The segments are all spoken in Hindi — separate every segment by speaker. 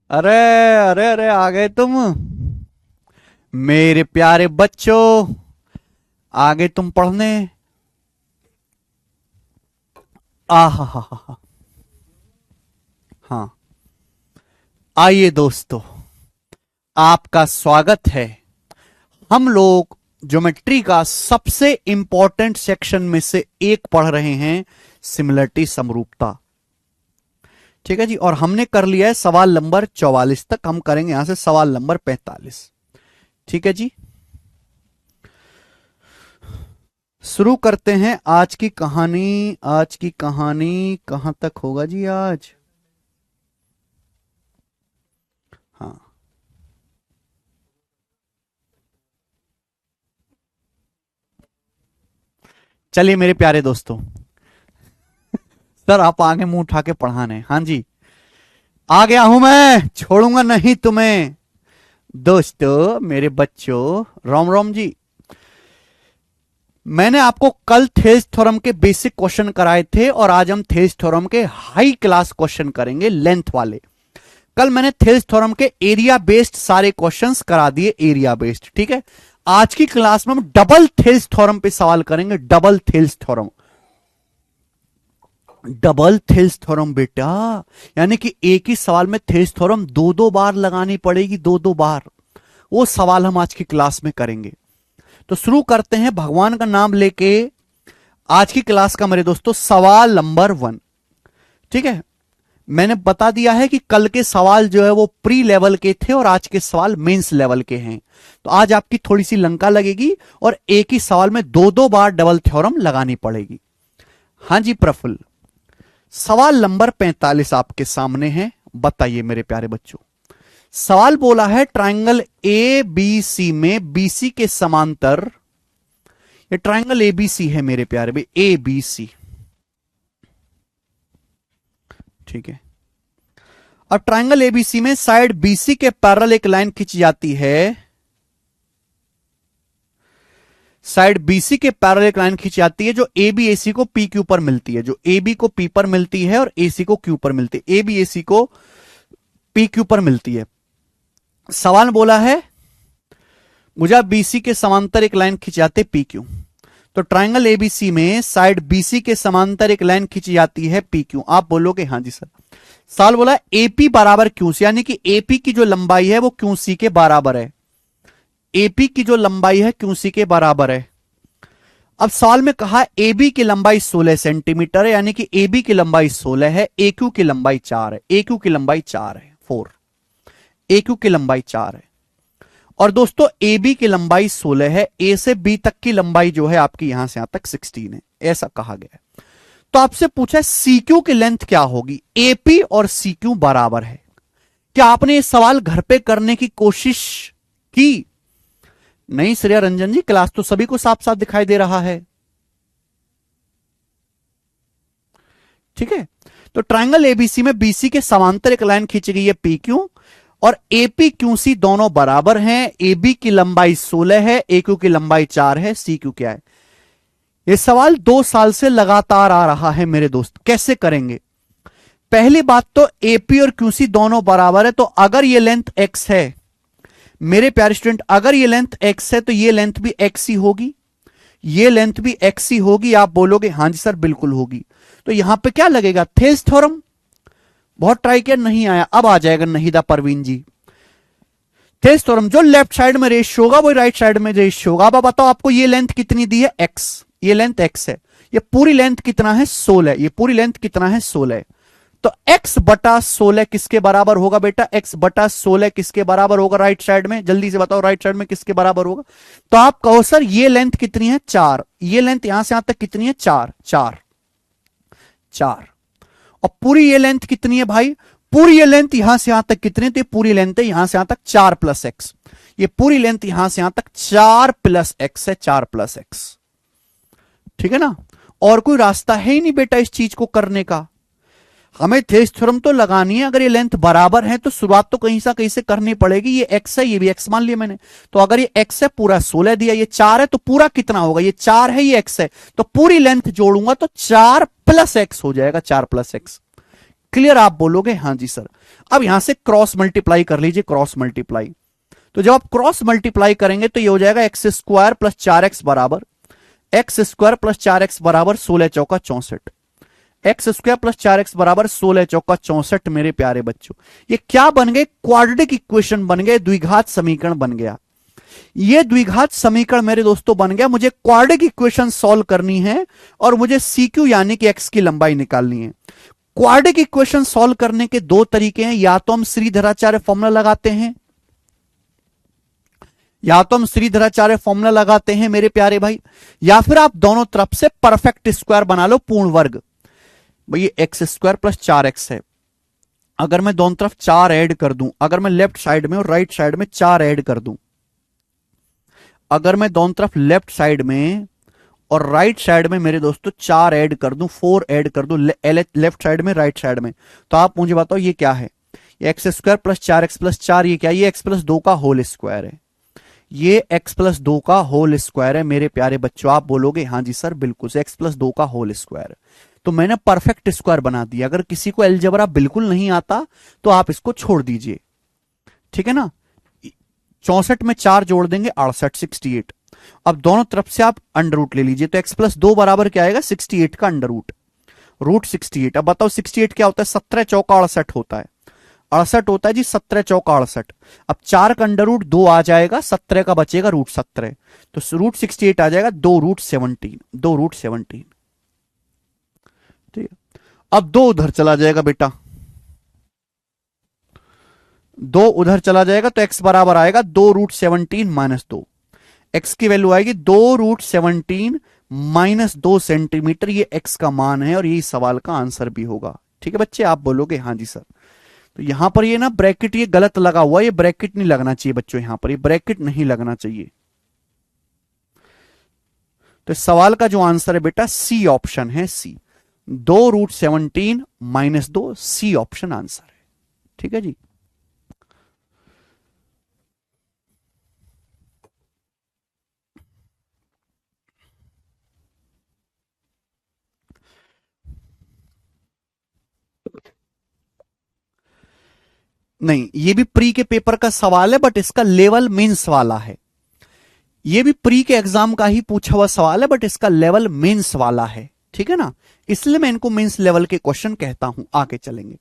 Speaker 1: अरे अरे अरे, आ गए तुम मेरे प्यारे बच्चों। आ गए तुम पढ़ने। आहा हा हा हा। हाँ, आइए दोस्तों, आपका स्वागत है। हम लोग ज्योमेट्री का सबसे इंपॉर्टेंट सेक्शन में से एक पढ़ रहे हैं, सिमिलरिटी समरूपता। ठीक है जी, और हमने कर लिया है सवाल नंबर 44 तक। हम करेंगे यहां से सवाल नंबर 45। ठीक है जी, शुरू करते हैं आज की कहानी। आज की कहानी कहां तक होगा जी आज? हाँ, चलिए मेरे प्यारे दोस्तों। सर आप आगे मुंह उठा के पढ़ाने। हाँ जी, आ गया हूं मैं, छोड़ूंगा नहीं तुम्हें। दोस्तों, मेरे बच्चों, राम राम जी। मैंने आपको कल थेल्स थ्योरम के बेसिक क्वेश्चन कराए थे और आज हम थेल्स थ्योरम के हाई क्लास क्वेश्चन करेंगे, लेंथ वाले। कल मैंने थेल्स थ्योरम के एरिया बेस्ड सारे क्वेश्चंस करा दिए, एरिया बेस्ड। ठीक है, आज की क्लास में हम डबल थेल्स थ्योरम पे सवाल करेंगे। Double Thales theorem, double Thales theorem बेटा, यानी कि एक ही सवाल में थेल्स थ्योरम दो दो बार लगानी पड़ेगी, दो दो बार। वो सवाल हम आज की क्लास में करेंगे। तो शुरू करते हैं भगवान का नाम लेके आज की क्लास का मेरे दोस्तों, सवाल नंबर 1। ठीक है, मैंने बता दिया है कि कल के सवाल जो है वो प्री लेवल के थे और आज के सवाल मेंस लेवल के हैं। तो आज आपकी थोड़ी सी लंका लगेगी और एक ही सवाल में दो दो बार डबल थ्योरम लगानी पड़ेगी। हाँ जी प्रफुल्ल, सवाल नंबर 45 आपके सामने है। बताइए मेरे प्यारे बच्चों, सवाल बोला है ट्राइंगल ए बी सी में बीसी के समांतर, ये ट्राइंगल एबीसी है मेरे प्यारे भाई, ए बी सी। ठीक है, अब ट्राइंगल एबीसी में साइड बीसी के पैरेलल एक लाइन खींची जाती है। साइड बीसी के पैरेलल एक लाइन खींची जाती है जो ए बी एसी को पी क्यू पर मिलती है, जो ए बी को पी पर मिलती है और एसी को क्यू पर मिलती है, ए बी एसी को पी क्यू पर मिलती है। सवाल बोला है मुझे बीसी के समांतर एक लाइन खींची जाती है पी क्यू। तो ट्राइंगल एबीसी में साइड बीसी के समांतर एक लाइन खींची जाती है पी क्यू। आप बोलोगे हाँ जी सर। सवाल बोला एपी बराबर क्यू सी, यानी कि एपी की जो लंबाई है वो क्यू सी के बराबर है। एपी की जो लंबाई है क्यू सी के बराबर है। अब सवाल में कहा एबी की लंबाई 16 सेंटीमीटर है, यानी कि एबी की लंबाई 16 है, एक्यू की लंबाई 4 है। एक्यू की लंबाई 4 है, 4। एक्यू की लंबाई 4 है। और दोस्तों ए बी की लंबाई 16 है, ए से बी तक की लंबाई जो है आपकी यहां से यहां तक 16 है, ऐसा कहा गया है। तो आपसे पूछा है सी क्यू की लेंथ क्या होगी। एपी और सी क्यू बराबर है। क्या आपने ये सवाल घर पे करने की कोशिश की? नहीं श्रेया रंजन जी, क्लास तो सभी को साफ साफ दिखाई दे रहा है। ठीक है, तो ट्राइंगल एबीसी में बीसी के समांतर एक लाइन खींची गई है पी क्यू, और एपी क्यू सी दोनों बराबर हैं। एबी की लंबाई 16 है, एक्यू की लंबाई 4 है, सी क्यू क्या है? यह सवाल 2 साल से लगातार आ रहा है मेरे दोस्त। कैसे करेंगे? पहली बात तो एपी और क्यूसी दोनों बराबर है, तो अगर ये लेंथ एक्स है मेरे प्यारे स्टूडेंट, अगर ये लेंथ एक्स है तो ये लेंथ भी एक्स ही होगी, ये लेंथ भी एक्स ही होगी। आप बोलोगे हाँ जी सर बिल्कुल होगी। तो यहां पे क्या लगेगा? Thales theorem. बहुत ट्राई किया, नहीं आया, अब आ जाएगा नहीदा परवीन जी। थेल्स थ्योरम, जो लेफ्ट साइड में रेशियो होगा वो राइट साइड में रेशियो होगा। अब बताओ आपको ये लेंथ कितनी दी है? एक्स। ये लेंथ एक्स है, ये पूरी लेंथ कितना है? 16। ये पूरी लेंथ कितना है? 16। तो x बटा 16 किसके बराबर होगा बेटा? x बटा 16 किसके बराबर होगा राइट साइड में? जल्दी से बताओ राइट साइड में किसके बराबर होगा? तो आप कहो सर ये लेंथ कितनी है? 4। ये लेंथ यहां से यहां तक कितनी है? 4। 4 4। और पूरी ये लेंथ कितनी है भाई? पूरी ये लेंथ यहां से यहां तक कितनी? तो पूरी लेंथ है यहां से यहां तक 4 प्लस एक्स। ये पूरी लेंथ यहां से यहां तक 4 प्लस एक्स है, 4 प्लस एक्स। ठीक है ना? और कोई रास्ता है ही नहीं बेटा इस चीज को करने का। हमें थेल्स थ्योरम तो लगानी है। अगर ये लेंथ बराबर है तो शुरुआत तो कहीं से करनी पड़ेगी। ये एक्स है, ये भी एक्स मान लिया मैंने। तो अगर ये एक्स है, पूरा 16 दिया, ये 4 है तो पूरा कितना होगा? ये 4 है, ये एक्स है, तो पूरी लेंथ जोड़ूंगा तो 4 प्लस एक्स हो जाएगा। 4 प्लस एक्स क्लियर? आप बोलोगे हाँ जी सर। अब यहां से क्रॉस मल्टीप्लाई कर लीजिए, क्रॉस मल्टीप्लाई। तो जब आप क्रॉस मल्टीप्लाई करेंगे तो ये हो जाएगा एक्स स्क्वायर प्लस 4x बराबर एक्स स्क्वायर प्लस 4x बराबर 16 चौका 64। एक्स स्क्वायर प्लस 4x बराबर 16 चौका 64। मेरे प्यारे बच्चों, ये क्या बन गए? क्वाड्रेटिक इक्वेशन बन गए, द्विघात समीकरण बन गया। ये द्विघात समीकरण मेरे दोस्तों बन गया। मुझे क्वाड्रेटिक इक्वेशन सॉल्व करनी है और मुझे CQ यानी कि x की लंबाई निकालनी है। क्वाड्रेटिक इक्वेशन सॉल्व करने के दो तरीके हैं, या तो हम श्रीधराचार्य फॉर्मूला लगाते हैं, या तो हम श्रीधराचार्य फॉर्मूला लगाते हैं मेरे प्यारे भाई, या फिर आप दोनों तरफ से परफेक्ट स्क्वायर बना लो, पूर्ण वर्ग। भाई एक्स स्क्वायर प्लस 4x है, अगर मैं दोनों तरफ 4 ऐड कर दूं, अगर मैं लेफ्ट साइड में और राइट साइड में 4 ऐड कर दूं, अगर मैं दोनों तरफ लेफ्ट साइड में और राइट साइड में मेरे दोस्तों 4 ऐड कर दूं, 4 ऐड कर दूं लेफ्ट साइड में राइट साइड में, तो आप मुझे बताओ ये क्या है? ये x square plus 4x plus 4, ये क्या? ये x प्लस 2 का होल स्क्वायर है। ये x प्लस 2 का होल स्क्वायर है मेरे प्यारे बच्चों। आप बोलोगे हाँ जी सर बिल्कुल से, x प्लस 2 का होल स्क्वायर। तो मैंने परफेक्ट स्क्वायर बना दिया। अगर किसी को अलजेब्रा बिल्कुल नहीं आता तो आप इसको छोड़ दीजिए, ठीक है ना। 64 में 4 जोड़ देंगे 68, 68। अब दोनों तरफ से आप अंडर रूट ले लीजिए, तो x प्लस 2 बराबर क्या आएगा? 68 का अंडर रूट, रूट 68। अब बताओ 68 क्या होता है? 17 चौका 68 होता है, 68 होता है जी, 17 चौका 68। अब 4 का अंडर रूट 2 आ जाएगा, 17 का बचेगा रूट 17, तो रूट 68 आ जाएगा 2 रूट 17, 2 रूट 17। ठीक है, अब 2 उधर चला जाएगा बेटा, 2 उधर चला जाएगा तो x बराबर आएगा 2 रूट 17 माइनस 2। x की वैल्यू आएगी 2 रूट 17 माइनस 2 सेंटीमीटर। ये x का मान है और यही सवाल का आंसर भी होगा। ठीक है बच्चे, आप बोलोगे हाँ जी सर। तो यहां पर ये ना ब्रैकेट ये गलत लगा हुआ है, ये ब्रैकेट नहीं लगना चाहिए बच्चों, यहां पर ये ब्रैकेट नहीं लगना चाहिए। तो इस सवाल का जो आंसर है बेटा सी ऑप्शन है, C, 2 root 17 minus 2, C option answer है। ठीक है जी। नहीं, ये भी प्री के पेपर का सवाल है, बट इसका लेवल मेंस वाला है। ये भी प्री के एग्जाम का ही पूछा हुआ सवाल है, बट इसका लेवल मेंस वाला है। ठीक है ना, इसलिए मैं इनको मेंस लेवल के क्वेश्चन कहता हूं। आगे चलेंगे,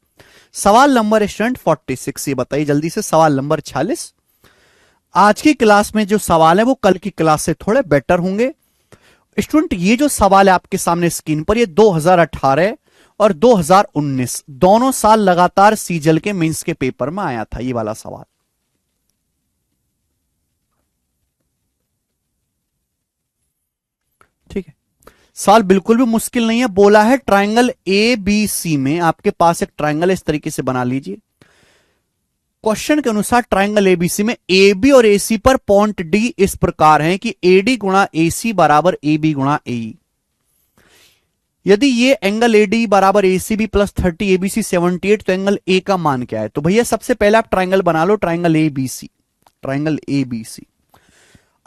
Speaker 1: सवाल नंबर स्टूडेंट 46। ये बताइए जल्दी से, सवाल नंबर 46। आज की क्लास में जो सवाल है वो कल की क्लास से थोड़े बेटर होंगे स्टूडेंट। ये जो सवाल है आपके सामने स्क्रीन पर, ये 2018 और 2019 दोनों साल लगातार सीजल के मेंस के पेपर में आया था ये वाला सवाल। ठीक है, सवाल बिल्कुल भी मुश्किल नहीं है। बोला है ट्रायंगल ए बी सी में, आपके पास एक ट्रायंगल इस तरीके से बना लीजिए। क्वेश्चन के अनुसार ट्रायंगल एबीसी में ए बी और ए सी पर पॉइंट डी इस प्रकार है कि एडी गुणा ए सी बराबर ए बी गुणा ए। यदि ये एंगल एडी बराबर ए सी बी प्लस 30 एबीसी 78, तो एंगल ए का मान क्या है? तो भैया सबसे पहले आप ट्रायंगल बना लो, triangle A B C, triangle A B C.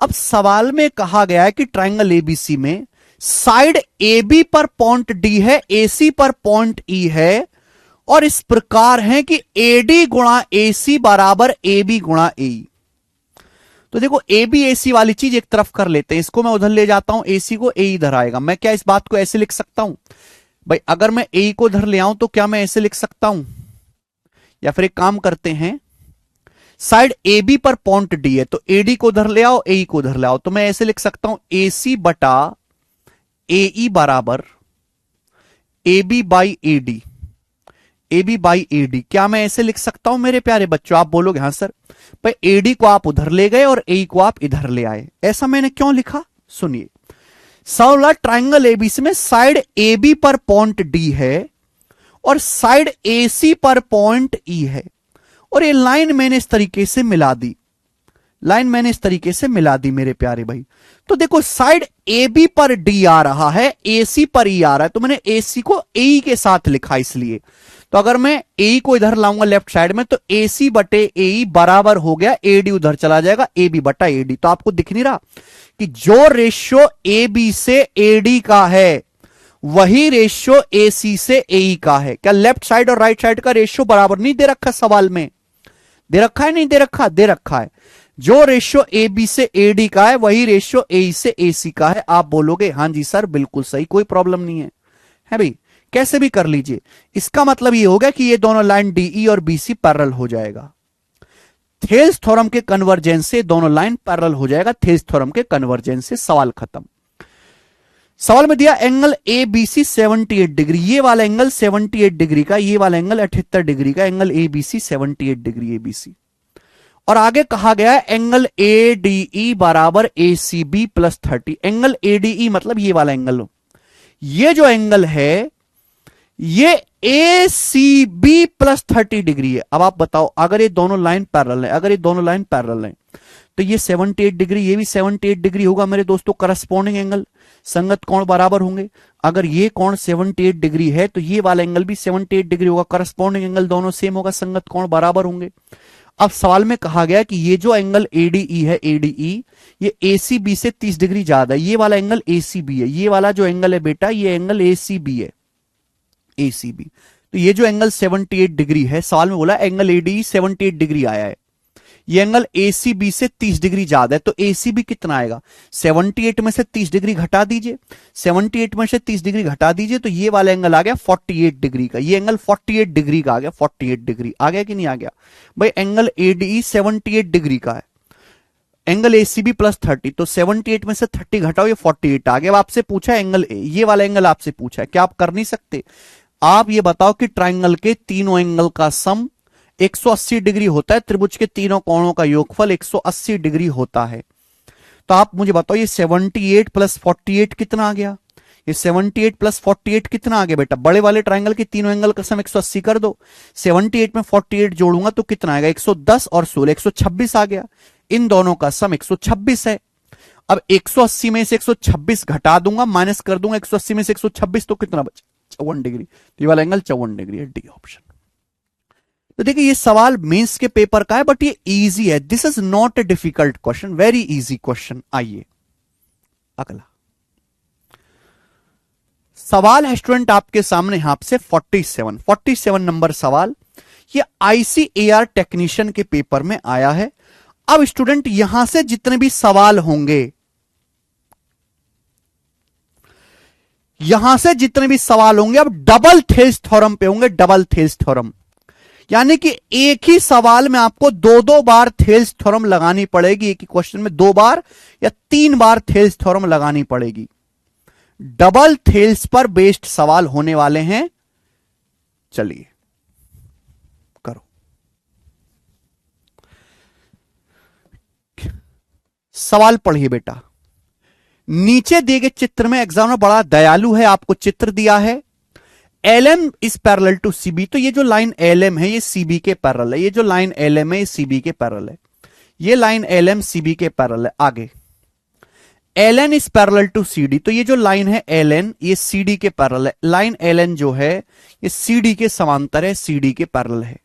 Speaker 1: अब सवाल में कहा गया है कि ट्रायंगल एबीसी में साइड ए बी पर पॉइंट डी है, ए सी पर पॉइंट ई है, और इस प्रकार है कि एडी गुणा ए सी बराबर ए बी गुणा ए। तो देखो ए बी ए सी वाली चीज एक तरफ कर लेते हैं, इसको मैं उधर ले जाता हूं, ए सी को ए इधर आएगा। मैं क्या इस बात को ऐसे लिख सकता हूं भाई? अगर मैं ए को इधर ले आऊं तो क्या मैं ऐसे लिख सकता हूं? या फिर एक काम करते हैं, साइड ए बी पर पॉइंट डी है तो एडी को उधर ले आओ, ए को उधर ले आओ, तो मैं ऐसे लिख सकता हूं ए सी बटा ए ई बराबर A B by A D, A B by A D. क्या मैं ऐसे लिख सकता हूं मेरे प्यारे बच्चों? आप बोलोगे हाँ सर। भाई एडी को आप उधर ले गए और ए को आप इधर ले आए, ऐसा मैंने क्यों लिखा? सुनिए, सवाल ट्रायंगल एबीसी में साइड ए बी पर पॉइंट डी है और साइड ए सी पर पॉइंट ई है, और ये लाइन मैंने इस तरीके से मिला दी, लाइन मैंने इस तरीके से मिला दी मेरे प्यारे भाई। तो देखो साइड ए बी पर डी आ रहा है, ए सी पर ई आ रहा है, तो मैंने ए सी को ए के साथ लिखा इसलिए। तो अगर मैं ए को इधर लाऊंगा लेफ्ट साइड में, तो ए सी बटे ए बराबर हो गया ए डी उधर चला जाएगा ए बी बटा ए डी। तो आपको दिख नहीं रहा कि जो रेशियो ए बी से ए डी का है वही रेशियो AC से AE का है। क्या लेफ्ट साइड और राइट साइड का रेशियो बराबर नहीं दे रखा सवाल में? दे रखा है, नहीं दे रखा? दे रखा है। जो रेशियो AB से AD का है वही रेशियो AE से AC का है। आप बोलोगे हां जी सर बिल्कुल सही, कोई प्रॉब्लम नहीं है भाई, कैसे भी कर लीजिए। इसका मतलब ये होगा कि ये दोनों लाइन DE और BC पैरेलल हो जाएगा। थेल्स थ्योरम के कन्वर्जेंस से दोनों लाइन पैरेलल हो जाएगा। थेल्स थ्योरम के कन्वर्जेंस से सवाल खत्म। सवाल में दिया एंगल ABC 78 डिग्री, ये वाला एंगल 78 डिग्री का, ये वाला एंगल 78 डिग्री का, एंगल ABC 78 डिग्री ABC। और आगे कहा गया है एंगल ADE बराबर ACB प्लस 30। एंगल ADE मतलब ये वाला एंगल, ये जो एंगल है ये ACB प्लस 30 डिग्री है। अब आप बताओ अगर ये दोनों लाइन पैरेलल है, अगर ये दोनों लाइन पैरेलल है तो ये 78 डिग्री, ये भी 78 डिग्री होगा मेरे दोस्तों। करस्पॉन्डिंग एंगल, संगत कोण बराबर होंगे। अगर ये कोण 78 डिग्री है तो ये वाला एंगल भी 78 डिग्री होगा। करस्पॉन्डिंग एंगल दोनों सेम होगा, संगत कोण बराबर होंगे। अब सवाल में कहा गया कि ये जो एंगल ADE है, ADE ये ACB से 30 डिग्री ज्यादा है। ये वाला एंगल ACB है, ये वाला जो एंगल है बेटा ये एंगल ACB है, ACB। तो ये जो एंगल 78 डिग्री है, सवाल में बोला एंगल ADE 78 डिग्री आया है, ये एंगल ACB से 30 डिग्री ज्यादा है। तो ACB कितना आएगा? 78 में से 30 डिग्री घटा दीजिए, 78 में से 30 डिग्री घटा दीजिए तो ये वाला एंगल आ गया 48 डिग्री का। ये एंगल 48 डिग्री का आ गया। 48 डिग्री आ गया कि नहीं आ गया भाई? एंगल ADE 78 डिग्री का है, एंगल ACB प्लस 30, तो 78 में से 30 घटाओ, ये 48 आ गया। अब आपसे पूछा एंगल ये वाला एंगल आपसे पूछा है, क्या आप कर नहीं सकते? आप ये बताओ कि ट्राइंगल के तीनों एंगल का सम 180 डिग्री होता है, त्रिभुज के तीनों कोणों का योगफल 180 डिग्री होता है। तो आप मुझे बताओ ये 78 प्लस 48 कितना आ गया? ये 78 प्लस 48 कितना आ गया बेटा? बड़े वाले ट्राइंगल के तीनों एंगल का सम 180 कर दो, 78 में 48 जोड़ूंगा तो कितना आएगा? 110 और 16 126 आ गया। इन दोनों का सम 126 है। अब 180 में से 126 घटा दूंगा, माइनस कर दूंगा 180 में से 126, तो कितना बचा? 54 डिग्री। तो ये वाला एंगल 54 डिग्री है, डी ऑप्शन। तो देखिए ये सवाल मेंस के पेपर का है बट ये इजी है। This is not a difficult question, very easy question. आइए अगला सवाल है स्टूडेंट आपके सामने यहां से 47 नंबर सवाल। ये ICAR टेक्नीशियन के पेपर में आया है। अब स्टूडेंट यहां से जितने भी सवाल होंगे, यहां से जितने भी सवाल होंगे अब डबल थेल्स थ्योरम पे होंगे। डबल थेल्स थ्योरम यानी कि एक ही सवाल में आपको दो बार थेल्स थ्योरम लगानी पड़ेगी। एक ही क्वेश्चन में 2 बार या 3 बार थेल्स थ्योरम लगानी पड़ेगी। डबल थेल्स पर बेस्ड सवाल होने वाले हैं। चलिए करो। सवाल पढ़िए बेटा। नीचे दिए गए चित्र में एग्जामिनर बड़ा दयालु है, आपको चित्र दिया है। LM is parallel to CB। तो ये जो लाइन LM है ये CB के पैरेलल है। ये जो लाइन LM है ये CB के पैरेलल है। ये लाइन LM CB के पैरेलल है। आगे LN is parallel to CD। तो ये जो लाइन है LN ये CD के पैरेलल है। लाइन LN जो है ये CD के समांतर है, CD के पैरेलल है।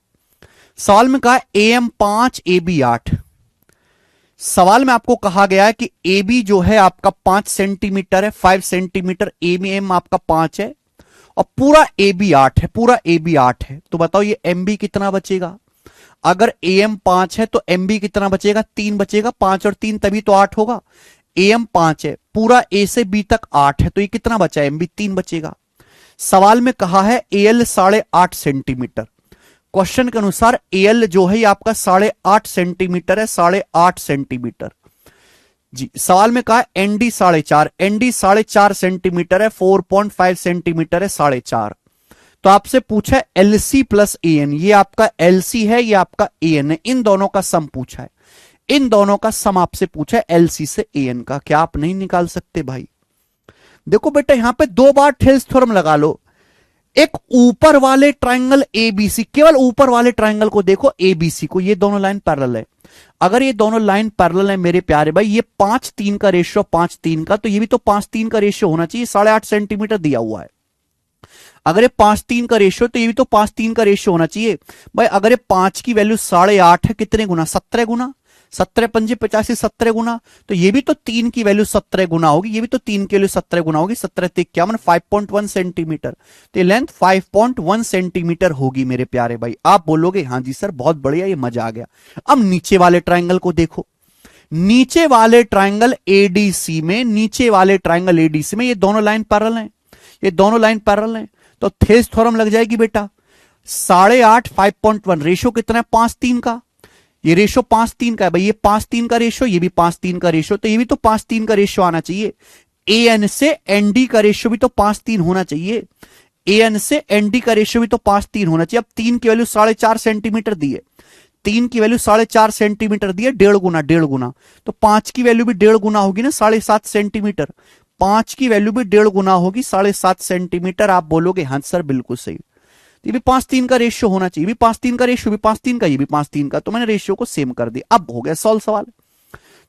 Speaker 1: सवाल में कहा AM 5 AB 8। सवाल में आपको कहा गया है कि AB जो है आपका 5 सेंटीमीटर है, 5 सेंटीमीटर, AM आपका 5 है और पूरा AB 8 है, पूरा AB 8 है। तो बताओ ये MB कितना बचेगा? अगर AM 5 है तो MB कितना बचेगा? 3 बचेगा। 5 और 3 तभी तो 8 होगा। AM 5 है, पूरा A से B तक 8 है, तो ये कितना बचा? MB 3 बचेगा। सवाल में कहा है AL 8.5 सेंटीमीटर। क्वेश्चन के अनुसार AL जो है ये आपका 8.5 सेंटीमीटर है, 8.5 सेंटीमीटर जी। सवाल में कहा ND 4.5, ND 4.5 सेंटीमीटर है, 4.5 सेंटीमीटर है, 4.5। तो आपसे पूछा है LC प्लस AN। ये आपका LC है, ये आपका AN है। इन दोनों का सम पूछा है, इन दोनों का सम आपसे पूछा है LC से AN का। क्या आप नहीं निकाल सकते भाई? देखो बेटा यहां पे 2 बार थेल्स थ्योरम लगा लो। एक ऊपर वाले ट्राइंगल ABC, केवल ऊपर वाले ट्राइंगल को देखो ABC को, ये दोनों लाइन पैरेलल है। अगर ये दोनों लाइन पैरेलल है मेरे प्यारे भाई, ये 5-3 का रेशियो 5-3 का, तो ये भी तो 5-3 का रेशियो होना चाहिए। 8.5 सेंटीमीटर दिया हुआ है। अगर ये 5-3 का रेशियो तो ये भी तो 5-3 का रेशियो होना चाहिए भाई। अगर ये 5 की वैल्यू 8.5 है, कितने गुना? 17 गुना। 17 पंजे 85, 17 गुना, तो ये भी तो 3 की वैल्यू 17 गुना होगी, ये भी तो 3 की वैल्यू 17 गुना होगी, 17 ते 51, 5.1 सेंटीमीटर। तो ये लेंथ 5.1 सेंटीमीटर होगी मेरे प्यारे भाई। आप बोलोगे हाँ जी सर बहुत बढ़िया, ये मजा आ गया। अब नीचे वाले ट्राइंगल को देखो, नीचे वाले ट्राइंगल एडीसी में, नीचे वाले ट्राइंगल एडीसी में ये दोनों लाइन पैरेलल हैं, ये दोनों लाइन पैरेलल हैं, तो थेस थ्योरम लग जाएगी बेटा। 8.5 5.1 रेशो कितना है 5:3 का, ये रेशो 5:3 का है भाई, ये 5:3 का रेशो, ये भी 5:3 का रेशो, तो ये भी तो 5:3 का रेशो आना चाहिए। एन से एनडी का रेशो भी तो 5:3 होना चाहिए, एन से एनडी का रेशो भी तो 5:3 होना चाहिए। अब 3 की वैल्यू 4.5 सेंटीमीटर दी है, 3 की वैल्यू 4.5 सेंटीमीटर दी है, 1.5 गुना, तो 5 की वैल्यू भी 1.5 गुना होगी ना 7.5 सेंटीमीटर, 5 की वैल्यू भी 1.5 गुना होगी 7.5 सेंटीमीटर। आप बोलोगे हाँ सर बिल्कुल सही, ये भी 5:3 का रेशियो होना चाहिए, भी 5:3 का रेशियो, भी 5:3 का, ये भी 5:3 का, तो मैंने रेशियो को सेम कर दिया। अब हो गया सॉल्व सवाल।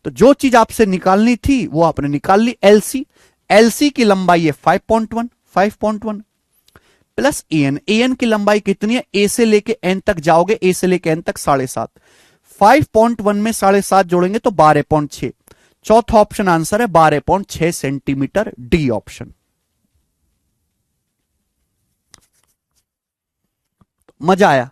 Speaker 1: तो जो चीज आपसे निकालनी थी वो आपने निकाल ली। एलसी, एलसी की लंबाई है 5.1 प्लस एन, एन की लंबाई कितनी है, ए से लेके एन तक जाओगे, ए से लेके एन तक 7.5, 5.1 में 7.5 जोड़ेंगे तो 12.6, चौथा ऑप्शन आंसर है 12.6 सेंटीमीटर, डी ऑप्शन। मजा आया?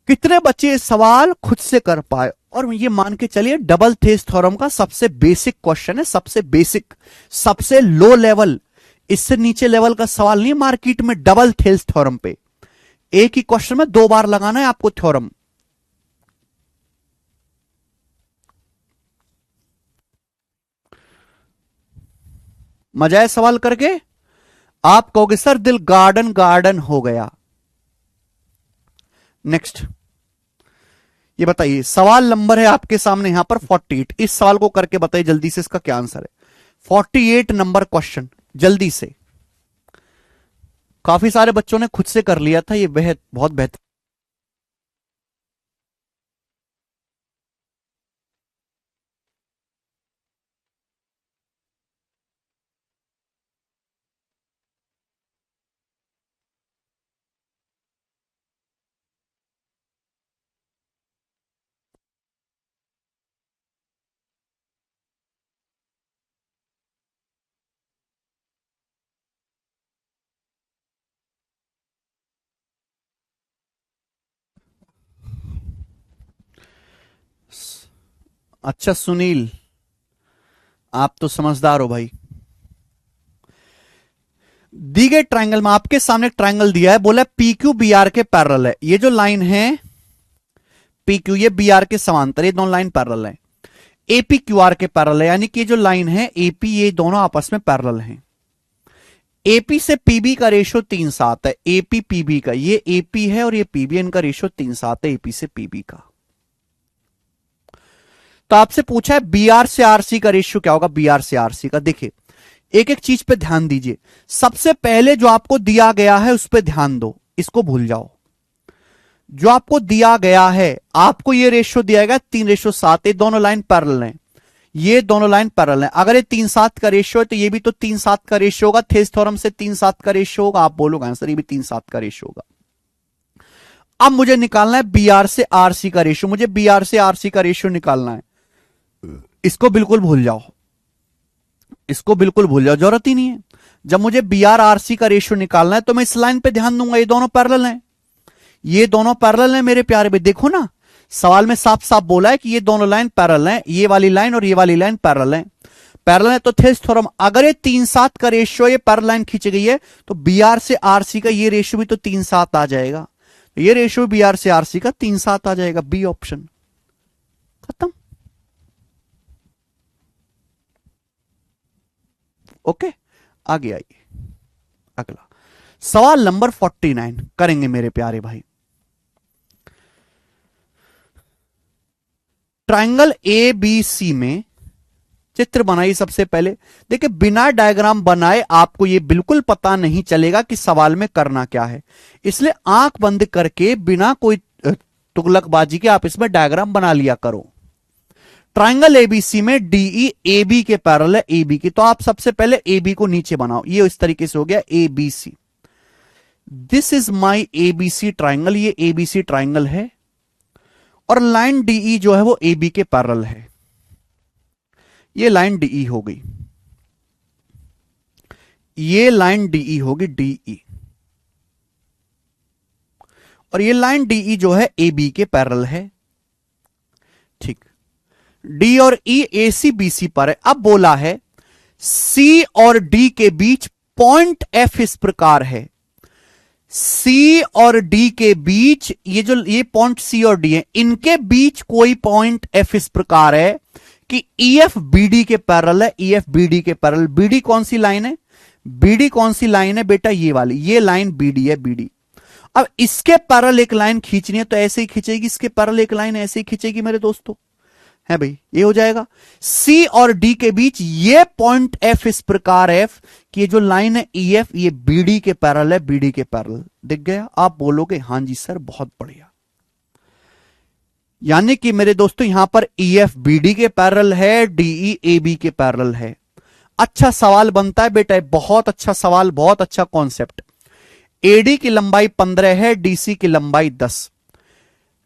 Speaker 1: कितने बच्चे इस सवाल खुद से कर पाए? और ये मान के चलिए डबल थेस थ्योरम का सबसे बेसिक क्वेश्चन है, सबसे बेसिक, सबसे लो लेवल, इससे नीचे लेवल का सवाल नहीं मार्केट में डबल थेस थ्योरम पे। एक ही क्वेश्चन में 2 बार लगाना है आपको थ्योरम। मजा है सवाल करके? आप कहोगे सर दिल गार्डन गार्डन हो गया। नेक्स्ट ये बताइए, सवाल नंबर है आपके सामने यहां पर 48, इस सवाल को करके बताइए जल्दी से इसका क्या आंसर है। 48 नंबर क्वेश्चन, जल्दी से। काफी सारे बच्चों ने खुद से कर लिया था, ये बहुत बेहतर। अच्छा सुनील, आप तो समझदार हो भाई। दी गए ट्राइंगल में आपके सामने एक ट्राइंगल दिया है, बोला पी क्यू बी आर के पैरेलल है। ये जो लाइन है पी क्यू, ये बी आर के समांतर, ये दोनों लाइन पैरेलल है। एपी क्यू आर के पैरेलल है, यानी कि जो लाइन है एपी, ये दोनों आपस में पैरेलल हैं। एपी से पीबी का रेशो 3:7 है, एपी पीबी का, ये एपी है और ये पीबी, इनका रेशो 3:7 है एपी से पीबी का। तो आपसे पूछा है बीआर से आरसी का रेशियो क्या होगा, बीआर से आरसी का। देखिए एक एक चीज पे ध्यान दीजिए, सबसे पहले जो आपको दिया गया है उस पर ध्यान दो, इसको भूल जाओ। जो आपको दिया गया है, आपको ये रेशियो दिया गया 3:7, ये दोनों लाइन पैरेलल हैं, ये दोनों लाइन पैरेलल हैं। अगर ये 3:7 का रेशियो है तो ये भी तो 3:7 का रेशियो होगा, थेस थ्योरम से 3:7 का रेशियो होगा। आप बोलोगे आंसर ये भी 3:7 का रेशियो होगा। अब मुझे निकालना है बीआर से आरसी का रेशियो, मुझे बीआर से आरसी का रेशियो निकालना है। इसको बिल्कुल भूल जाओ, इसको बिल्कुल भूल जाओ, जरूरत ही नहीं है। जब मुझे बीआर आरसी का रेशियो निकालना है तो मैं इस लाइन पे ध्यान दूंगा, ये दोनों पैरेलल हैं, ये दोनों पैरेलल हैं मेरे प्यारे भाई। देखो ना सवाल में साफ साफ बोला है कि ये दोनों लाइन पैरेलल हैं, ये वाली लाइन और ये वाली लाइन पैरेलल हैं, पैरेलल है। तो थेस थ्योरम, अगर ये 3:7 का रेशियो, ये पैरेलल लाइन खींची गई है, तो बीआर से आरसी का ये रेशियो भी तो 3:7 आ जाएगा, ये रेशियो बीआर से आरसी का 3:7 आ जाएगा, बी ऑप्शन। खत्म। ओके आगे आइए, अगला सवाल नंबर 49 करेंगे मेरे प्यारे भाई। ट्राइंगल ए बी सी में चित्र बनाइए सबसे पहले। देखिए बिना डायग्राम बनाए आपको यह बिल्कुल पता नहीं चलेगा कि सवाल में करना क्या है, इसलिए आंख बंद करके बिना कोई तुगलकबाजी के आप इसमें डायग्राम बना लिया करो। ट्राइंगल एबीसी में डीई ए बी के पैरेलल है, ए बी की, तो आप सबसे पहले ए बी को नीचे बनाओ, ये इस तरीके से हो गया A B C. This is my ABC triangle, ये एबीसी ट्राइंगल है और लाइन डीई जो है वो ए बी के पैरेलल है। ये लाइन डीई हो गई, ये लाइन डीई होगी डीई, और ये लाइन डीई जो है ए बी के पैरेलल है। ठीक, डी और ई ए सी बी सी पर है। अब बोला है सी और डी के बीच पॉइंट एफ इस प्रकार है, सी और डी के बीच ये पॉइंट सी और डी है, इनके बीच कोई पॉइंट एफ इस प्रकार है कि ई एफ बी डी के पैरेलल है, ई एफ बी डी के पैरेलल। बी डी कौन सी लाइन है, बी डी कौन सी लाइन है बेटा, ये वाली, ये लाइन बी डी है, बी डी। अब इसके पैरेलल एक लाइन खींचनी है तो ऐसे ही खींचेगी, इसके पैरेलल एक लाइन ऐसे ही खींचेगी मेरे दोस्तों, है भाई, ये हो जाएगा। सी और डी के बीच ये पॉइंट एफ इस प्रकार एफ कि ये जो लाइन है ई एफ ये बीडी के पैरेलल है, बीडी के पैरेलल। दिख गया? आप बोलोगे हां जी सर बहुत बढ़िया। यानी कि मेरे दोस्तों यहां पर ई एफ बीडी के पैरेलल है, डीई ए बी के पैरेलल है। अच्छा सवाल बनता है बेटा, बहुत अच्छा सवाल, बहुत अच्छा कॉन्सेप्ट। एडी की लंबाई 15 है, डीसी की लंबाई 10,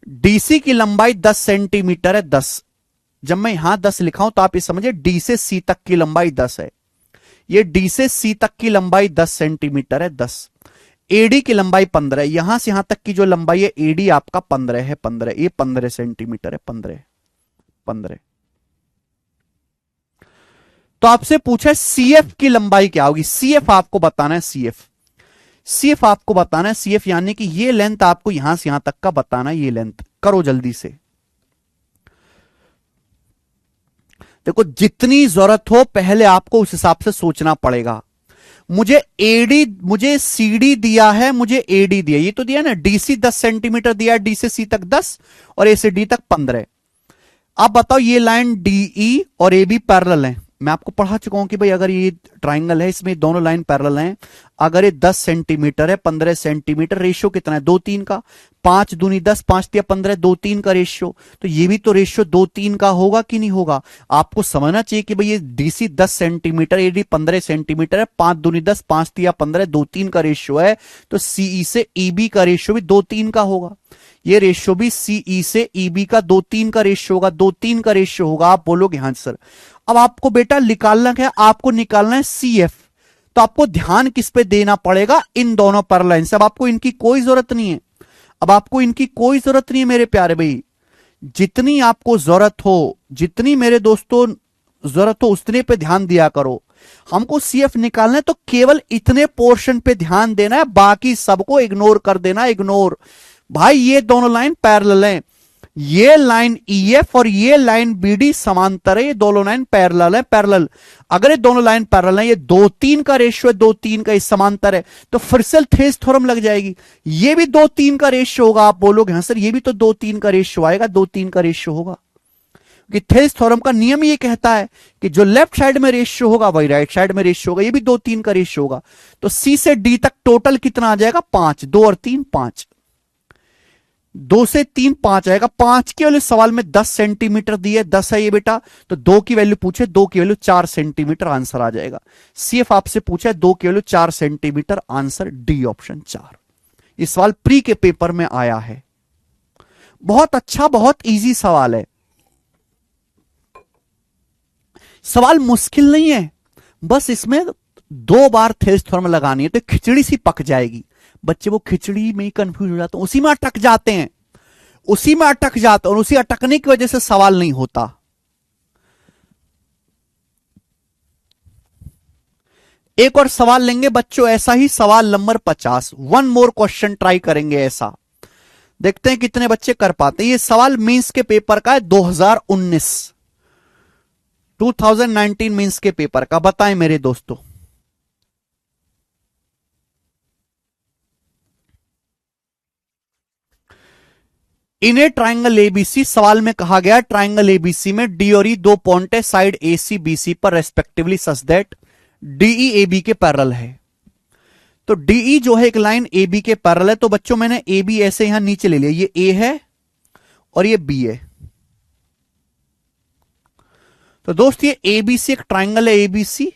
Speaker 1: डीसी की लंबाई 10 सेंटीमीटर है, 10। जब मैं यहां 10 लिखा हूं तो आप ये समझिए डी से सी तक की लंबाई 10 है, ये डी से सी तक की लंबाई 10 सेंटीमीटर है, 10। एडी की लंबाई 15 है, यहां से यहां तक की जो लंबाई है एडी आपका 15 है, 15, ये 15 सेंटीमीटर है, 15। तो आपसे पूछा है सीएफ की लंबाई क्या होगी, सीएफ आपको बताना है, सीएफ आपको बताना है, सीएफ यानी कि ये लेंथ आपको यहां से यहां तक का बताना है, ये लेंथ करो जल्दी से। देखो जितनी जरूरत हो पहले आपको उस हिसाब से सोचना पड़ेगा। मुझे सीडी दिया है, मुझे एडी दिया, ये तो दिया ना, डीसी 10 सेंटीमीटर दिया है, डी से सी तक 10 और ए से डी तक 15। आप बताओ ये लाइन डीई और ए बी पैरेलल है। मैं आपको पढ़ा चुका हूं कि भाई अगर ये ट्राइंगल है, इसमें दोनों लाइन पैरेलल हैं, अगर ये 10 सेंटीमीटर है, 15 सेंटीमीटर, रेशियो कितना है 2-3 का, 5 दूनी 10, 5 या 15, 2-3 का रेशियो, तो ये भी तो रेशियो 2-3 का होगा कि नहीं होगा। आपको समझना चाहिए कि भाई ये डीसी 10 सेंटीमीटर, एडी 15 सेंटीमीटर है, 5 दूनी 10, 5 या 15, 2-3 का रेशियो है, तो सीई से ईबी का रेशियो भी 2-3 का होगा। ये रेशियो भी सीई से ईबी का 2-3 का रेशियो होगा, 2-3 का रेशियो होगा। आप बोलोगे हाँ सर। अब आपको बेटा निकालना क्या, आपको निकालना है सीएफ। तो आपको ध्यान किस पे देना पड़ेगा, इन दोनों पैरेलल से। अब आपको इनकी कोई जरूरत नहीं है, अब आपको इनकी कोई जरूरत नहीं है मेरे प्यारे भाई। जितनी आपको जरूरत हो, जितनी मेरे दोस्तों जरूरत हो उतने पे ध्यान दिया करो। हमको सीएफ निकालना है तो केवल इतने पोर्शन पे ध्यान देना है, बाकी सबको इग्नोर कर देना, इग्नोर। भाई ये दोनों लाइन पैरेलल हैं, ये लाइन ईएफ और ये लाइन बीडी समांतर है, ये दोनों लाइन पैरेलल है, पैरेलल। अगर ये दोनों लाइन पैरेलल है, ये 2-3 का रेशियो है, 2-3 का, इस समांतर है, तो फिर से थेस थ्योरम लग जाएगी। ये भी 2-3 का रेशियो होगा। आप बोलोगे हाँ सर ये भी तो 2-3 का रेशियो आएगा, 2-3 का रेशियो होगा, कि थेस थ्योरम का नियम ये कहता है कि जो लेफ्ट साइड में रेशियो होगा वही राइट साइड में रेशियो होगा, ये भी 2-3 का रेशियो होगा। तो सी से डी तक टोटल कितना आ जाएगा, 5, 2 और 3 5, 2 से 3 5 आएगा। 5 के वाले सवाल में 10 सेंटीमीटर दिए, 10 है ये बेटा, तो 2 की वैल्यू पूछे, 2 की वैल्यू 4 सेंटीमीटर, आंसर आ जाएगा। सीएफ आपसे पूछा है 2 की value 4 centimetre, answer D option 4। ये सवाल प्री के पेपर में आया है, बहुत अच्छा, बहुत इजी सवाल है। सवाल मुश्किल नहीं है, बस इसमें 2 बार थेस थ्योरम लगानी है तो खिचड़ी सी पक जाएगी। बच्चे वो खिचड़ी में ही कंफ्यूज हो जाते हैं, उसी में अटक जाते हैं, उसी में अटक जाते हैं, और उसी अटकने की वजह से सवाल नहीं होता। एक और सवाल लेंगे बच्चों, ऐसा ही सवाल नंबर 50, 1 मोर क्वेश्चन ट्राई करेंगे ऐसा, देखते हैं कितने बच्चे कर पाते हैं। ये सवाल मींस के पेपर का है, 2019 मींस के पेपर का। बताएं मेरे दोस्तों, इन ए ट्राइंगल एबीसी, सवाल में कहा गया ट्राइंगल एबीसी में डी और ई 2 पॉइंट है side A C B C पर respectively such that DE A B के पैरेलल है। तो डीई जो है एक लाइन ए बी के पैरेलल है, तो बच्चों मैंने ए बी ऐसे यहां नीचे ले लिया, ये ए है और ये बी है। तो दोस्त ये एबीसी एक ट्राइंगल है एबीसी,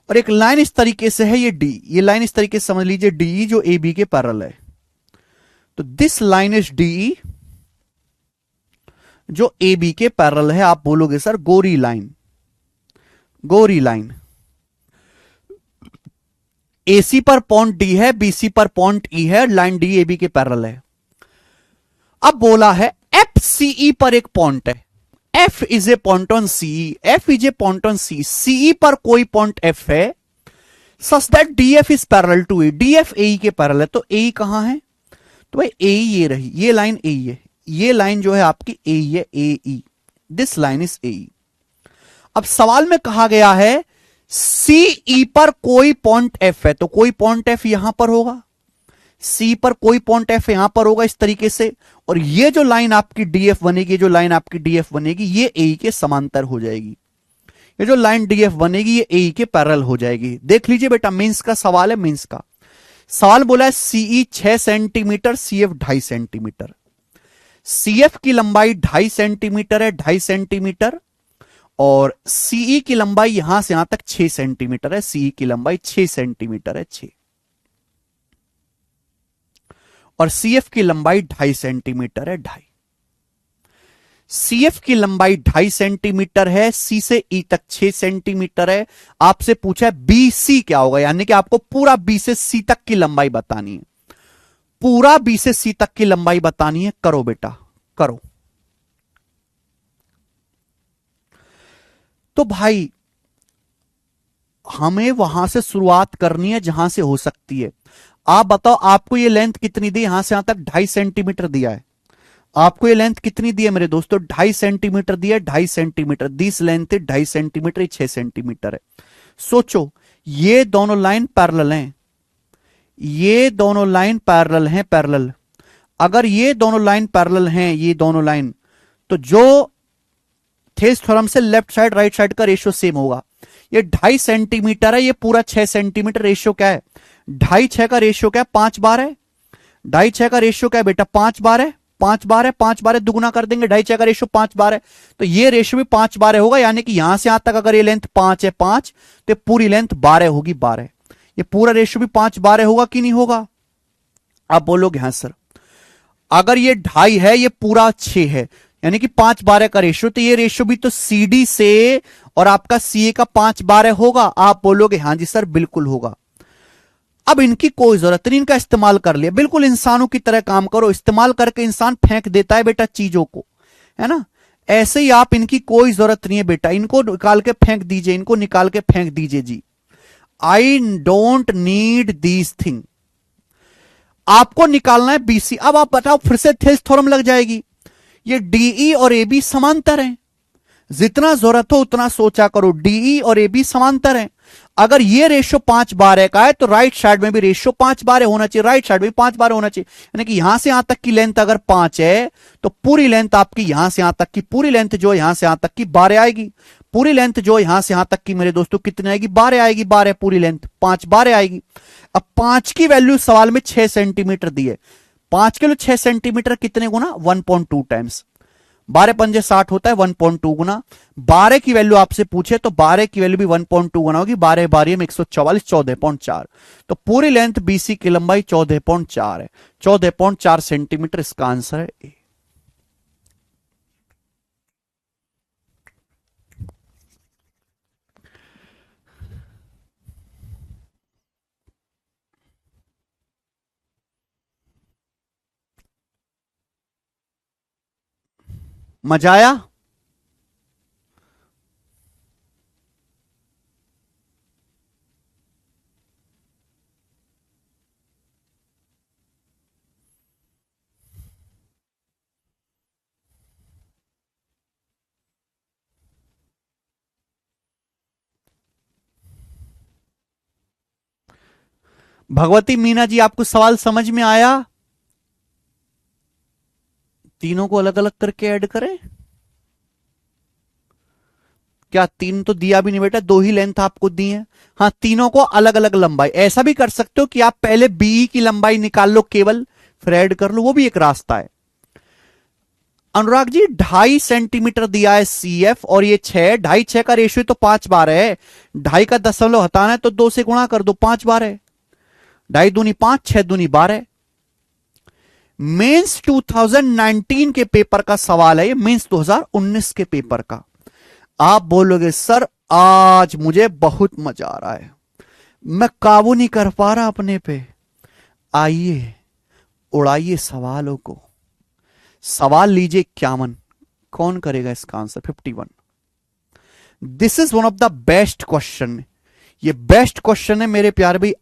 Speaker 1: और एक लाइन इस तरीके से है ये डी, ये लाइन इस तरीके से समझ लीजिए डीई जो ए बी के पैरेलल है। तो दिस लाइन इज डीई जो ए बी के पैरेलल है। आप बोलोगे सर गोरी लाइन, गोरी लाइन। एसी पर पॉइंट डी है, बीसी पर पॉइंट ई है, लाइन डी ए बी के पैरेलल है। अब बोला है एफ सीई पर एक पॉइंट है, F is a point on CE, F is a point on C, CE पर कोई पॉइंट एफ है such that DF is parallel to A, DF A के पैरेलल है। तो ए कहां है? तो भाई ए ये रही, ये लाइन ए है, ये लाइन जो है आपकी ए है, ए ई, दिस लाइन इज ए। अब सवाल में कहा गया है सीई पर कोई पॉइंट एफ है, तो कोई पॉइंट एफ यहां पर होगा, सी पर कोई पॉइंट एफ यहां पर होगा इस तरीके से, और ये जो लाइन आपकी डीएफ बनेगी, जो लाइन आपकी डीएफ बनेगी ये ए के समांतर हो जाएगी। ये जो लाइन डीएफ बनेगी ये ए के पैरेलल हो जाएगी। देख लीजिए बेटा, मेंस का सवाल है, मेंस का सवाल बोला है CE 6 centimetre, CF 2.5 centimetre. CF की लंबाई 2.5 सेंटीमीटर है, 2.5 सेंटीमीटर, और सीई की लंबाई यहां से यहां तक 6 सेंटीमीटर है, सीई की लंबाई 6 सेंटीमीटर है, 6, और सीएफ की लंबाई 2.5 सेंटीमीटर है, 2.5। सीएफ की लंबाई 2.5 सेंटीमीटर है, सी से ई तक 6 सेंटीमीटर है। आपसे पूछा है बीसी क्या होगा, यानी कि आपको पूरा बी से सी तक की लंबाई बतानी है, पूरा बी से सी तक की लंबाई बतानी है। करो बेटा, करो। तो भाई हमें वहां से शुरुआत करनी है जहां से हो सकती है। आप बताओ आपको ये लेंथ कितनी दी, यहां से यहां तक 2.5 सेंटीमीटर दिया है, आपको ये लेंथ कितनी दी है मेरे दोस्तों? 2.5 सेंटीमीटर दिया है, 2.5 centimetre, this length 2.5 centimetre, 6 centimetre है। सोचो ये दोनों लाइन पैरेलल हैं, ये दोनों लाइन पैरेलल हैं, पैरेलल। अगर ये दोनों लाइन पैरेलल हैं, ये दोनों लाइन, तो जो थेल्स थ्योरम से लेफ्ट साइड राइट साइड का रेशियो सेम होगा। ये 2.5 सेंटीमीटर है, ये पूरा 6 सेंटीमीटर, रेशियो क्या है? 2.5 6 का रेशियो क्या है? 5 बार है। 2.5 6 का रेशियो क्या है बेटा? 5 बार है, 5 बार है, 5 बार है, दुगुना कर देंगे, 2.5 6 का रेशियो 5 बार है, तो ये रेशियो भी 5 बार होगा, यानी कि यहां से यहां तक अगर ये लेंथ 5 है, 5, तो पूरी लेंथ 12 होगी, 12। ये पूरा रेशियो भी 5 12 होगा कि नहीं होगा? आप बोलोगे हाँ सर। अगर ये 2.5 है, ये पूरा 6 है, यानी कि 5 12 का रेशियो, तो ये रेशियो भी तो सीडी से और आपका सीए का 5 12 होगा। आप बोलोगे हाँ जी सर बिल्कुल होगा। अब इनकी कोई जरूरत नहीं, इनका इस्तेमाल कर लिया, बिल्कुल इंसानों की तरह काम करो। इस्तेमाल करके इंसान फेंक देता है बेटा चीजों को, है ना? ऐसे ही आप, इनकी कोई जरूरत नहीं है बेटा, इनको निकाल के फेंक दीजिए, इनको निकाल के फेंक दीजिए जी। I don't need these thing. आपको निकालना है बीसी। अब आप बताओ, फिर से थेल्स थ्योरम लग जाएगी। ये डीई और एबी समांतर हैं, जितना जरूरत हो उतना सोचा करो। डीई और एबी समांतर हैं। अगर ये रेशियो 5 12 का है, तो राइट साइड में भी रेशियो 5 12 होना चाहिए, राइट साइड में 5 12 होना चाहिए। यानी कि यहां से यहां तक की लेंथ अगर 5 है, तो पूरी लेंथ आपकी यहां से यहां तक की, पूरी लेंथ जो यहां से यहां तक की 12 आएगी। पूरी लेंथ जो यहां से यहां तक की मेरे दोस्तों कितनी आएगी? 12 आएगी, 12 पूरी लेंथ 5 12 आएगी। अब 5 की वैल्यू सवाल में 6 सेंटीमीटर दी है। 5 के लिए 6 सेंटीमीटर कितने गुना? 1.2 टाइम्स। 12 पंजे 60 होता है, 1.2 गुना। 12 की वैल्यू आपसे पूछे तो 12 की वैल्यू भी 1.2 गुना होगी। 12 12 में 144, 14.4। तो पूरी लेंथ बीसी की लंबाई 14.4 है, 14.4 सेंटीमीटर इसका आंसर है ए। मजा आया? भगवती मीना जी, आपको सवाल समझ में आया? तीनों को अलग अलग करके ऐड करें क्या? 3 तो दिया भी नहीं बेटा, 2 ही लेंथ आपको दी है। हाँ, तीनों को अलग अलग लंबाई। ऐसा भी कर सकते हो कि आप पहले बी की लंबाई निकाल लो केवल, फिर ऐड कर लो, वो भी एक रास्ता है। अनुराग जी 2.5 सेंटीमीटर दिया है सीएफ, और ये 6, 2.5 6 का रेशियो तो 5 12 है। 2.5 का दशमलव हटाना है तो 2 से गुणा कर दो, 5 12। 2.5 दूनी 5, 6 दूनी 12। मेंस 2019 के पेपर का सवाल है ये, मेंस 2019 के पेपर का। आप बोलोगे सर आज मुझे बहुत मजा आ रहा है, मैं काबू नहीं कर पा रहा अपने पे। आइए उड़ाइए सवालों को। सवाल लीजिए 51, कौन करेगा इसका answer? 51। This is one of the best question, ये बेस्ट क्वेश्चन है मेरे प्यारे भाई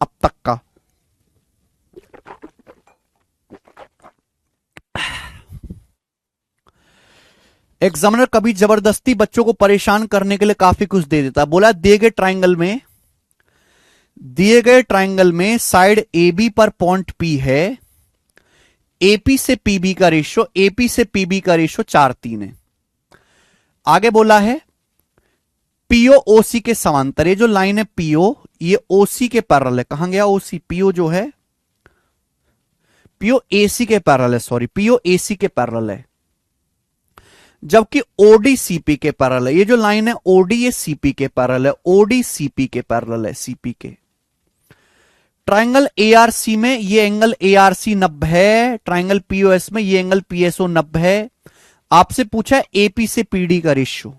Speaker 1: अब तक का। एग्जामिनर कभी जबरदस्ती बच्चों को परेशान करने के लिए काफी कुछ दे देता। बोला दिए गए ट्राइंगल में साइड ए बी पर पॉइंट पी है, एपी से पीबी का रेशियो 4:3 है। आगे बोला है पीओ ओसी के समांतर, ये जो लाइन है पीओ ये ओसी के पैरेलल है। कहां गया ओसी? पीओ जो है पीओ एसी के पैरेलल है, सॉरी पीओ एसी के पैरेलल है, जबकि ओडी सीपी के पैरेलल है। ये जो लाइन है ओडी ये सीपी के पैरेलल है, ओडी सीपी के पैरेलल है, सीपी के। ट्राइंगल एआरसी में ये एंगल एआरसी 90 है, ट्राइंगल पीओएस में ये एंगल पीएसओ 90 है। आपसे पूछा है एपी से पीडी का रेशियो,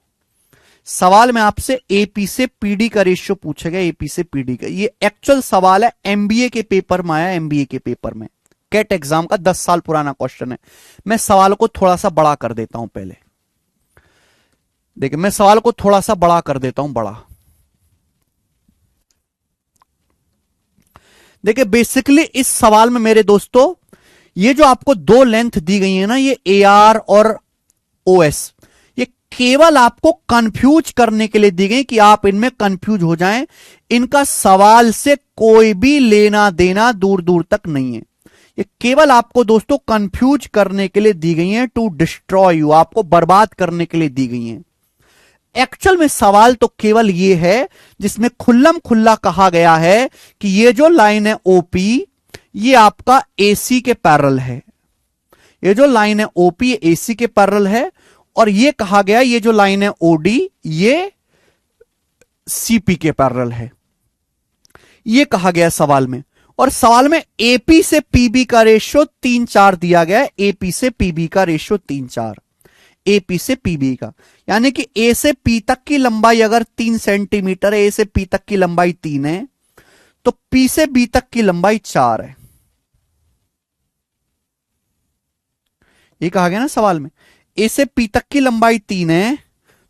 Speaker 1: सवाल में आपसे एपी से पीडी का रेशियो पूछा गया, एपी से पीडी का। ये एक्चुअल सवाल है, एमबीए के पेपर में आया, एमबीए के पेपर में कैट एग्जाम का 10 साल पुराना क्वेश्चन है। मैं सवाल को थोड़ा सा बड़ा कर देता हूं पहले, देखिए मैं सवाल को थोड़ा सा बड़ा कर देता हूं, बड़ा। देखिए बेसिकली इस सवाल में मेरे दोस्तों ये जो आपको दो लेंथ दी गई है ना, ये ए आर और ओ एस, ये केवल आपको कंफ्यूज करने के लिए दी गई कि आप इनमें कंफ्यूज हो जाएं। इनका सवाल से कोई भी लेना देना दूर दूर तक नहीं है, ये केवल आपको दोस्तों कंफ्यूज करने के लिए दी गई है, टू डिस्ट्रॉय यू, आपको बर्बाद करने के लिए दी गई है। एक्चुअल में सवाल तो केवल ये है जिसमें खुल्लम खुल्ला कहा गया है कि ये जो लाइन है ओपी ये आपका एसी के पैरेलल है, ये जो लाइन है ओपी एसी के पैरेलल है, और ये कहा गया ये जो लाइन है ओडी ये सीपी के पैरेलल है, ये कहा गया सवाल में। और सवाल में एपी से पीबी का रेशियो 3:4 दिया गया है, एपी से पीबी का रेशियो 3:4, एपी से पीबी का, यानी कि ए से पी तक की लंबाई अगर 3 सेंटीमीटर है, ए से पी तक की लंबाई 3 है, तो पी से बी तक की लंबाई 4 है। ये कहा गया ना सवाल में, ए से पी तक की लंबाई 3 है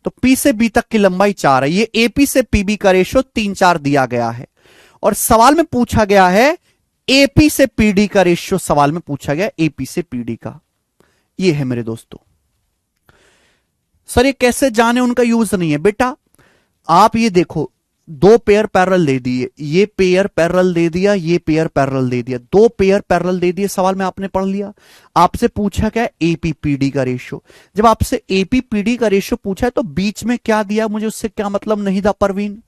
Speaker 1: तो पी से बी तक की लंबाई 4 है। ये एपी से पीबी का रेशियो 3:4 दिया गया है, और सवाल में पूछा गया है एपी से पीडी का रेशियो, सवाल में पूछा गया एपी से पीडी का। ये है मेरे दोस्तों। सर ये कैसे जाने, उनका यूज नहीं है बेटा। आप ये देखो दो पेयर पैरेलल दे दिए, ये पेयर पैरेलल दे दिया, ये पेयर पैरेलल दे दिया, दो पेयर पैरेलल दे दिए, सवाल में आपने पढ़ लिया। आपसे पूछा क्या? एपीपीडी का रेशियो। जब आपसे एपीपीडी का रेशियो पूछा है तो बीच में क्या दिया मुझे उससे क्या मतलब नहीं था परवीन।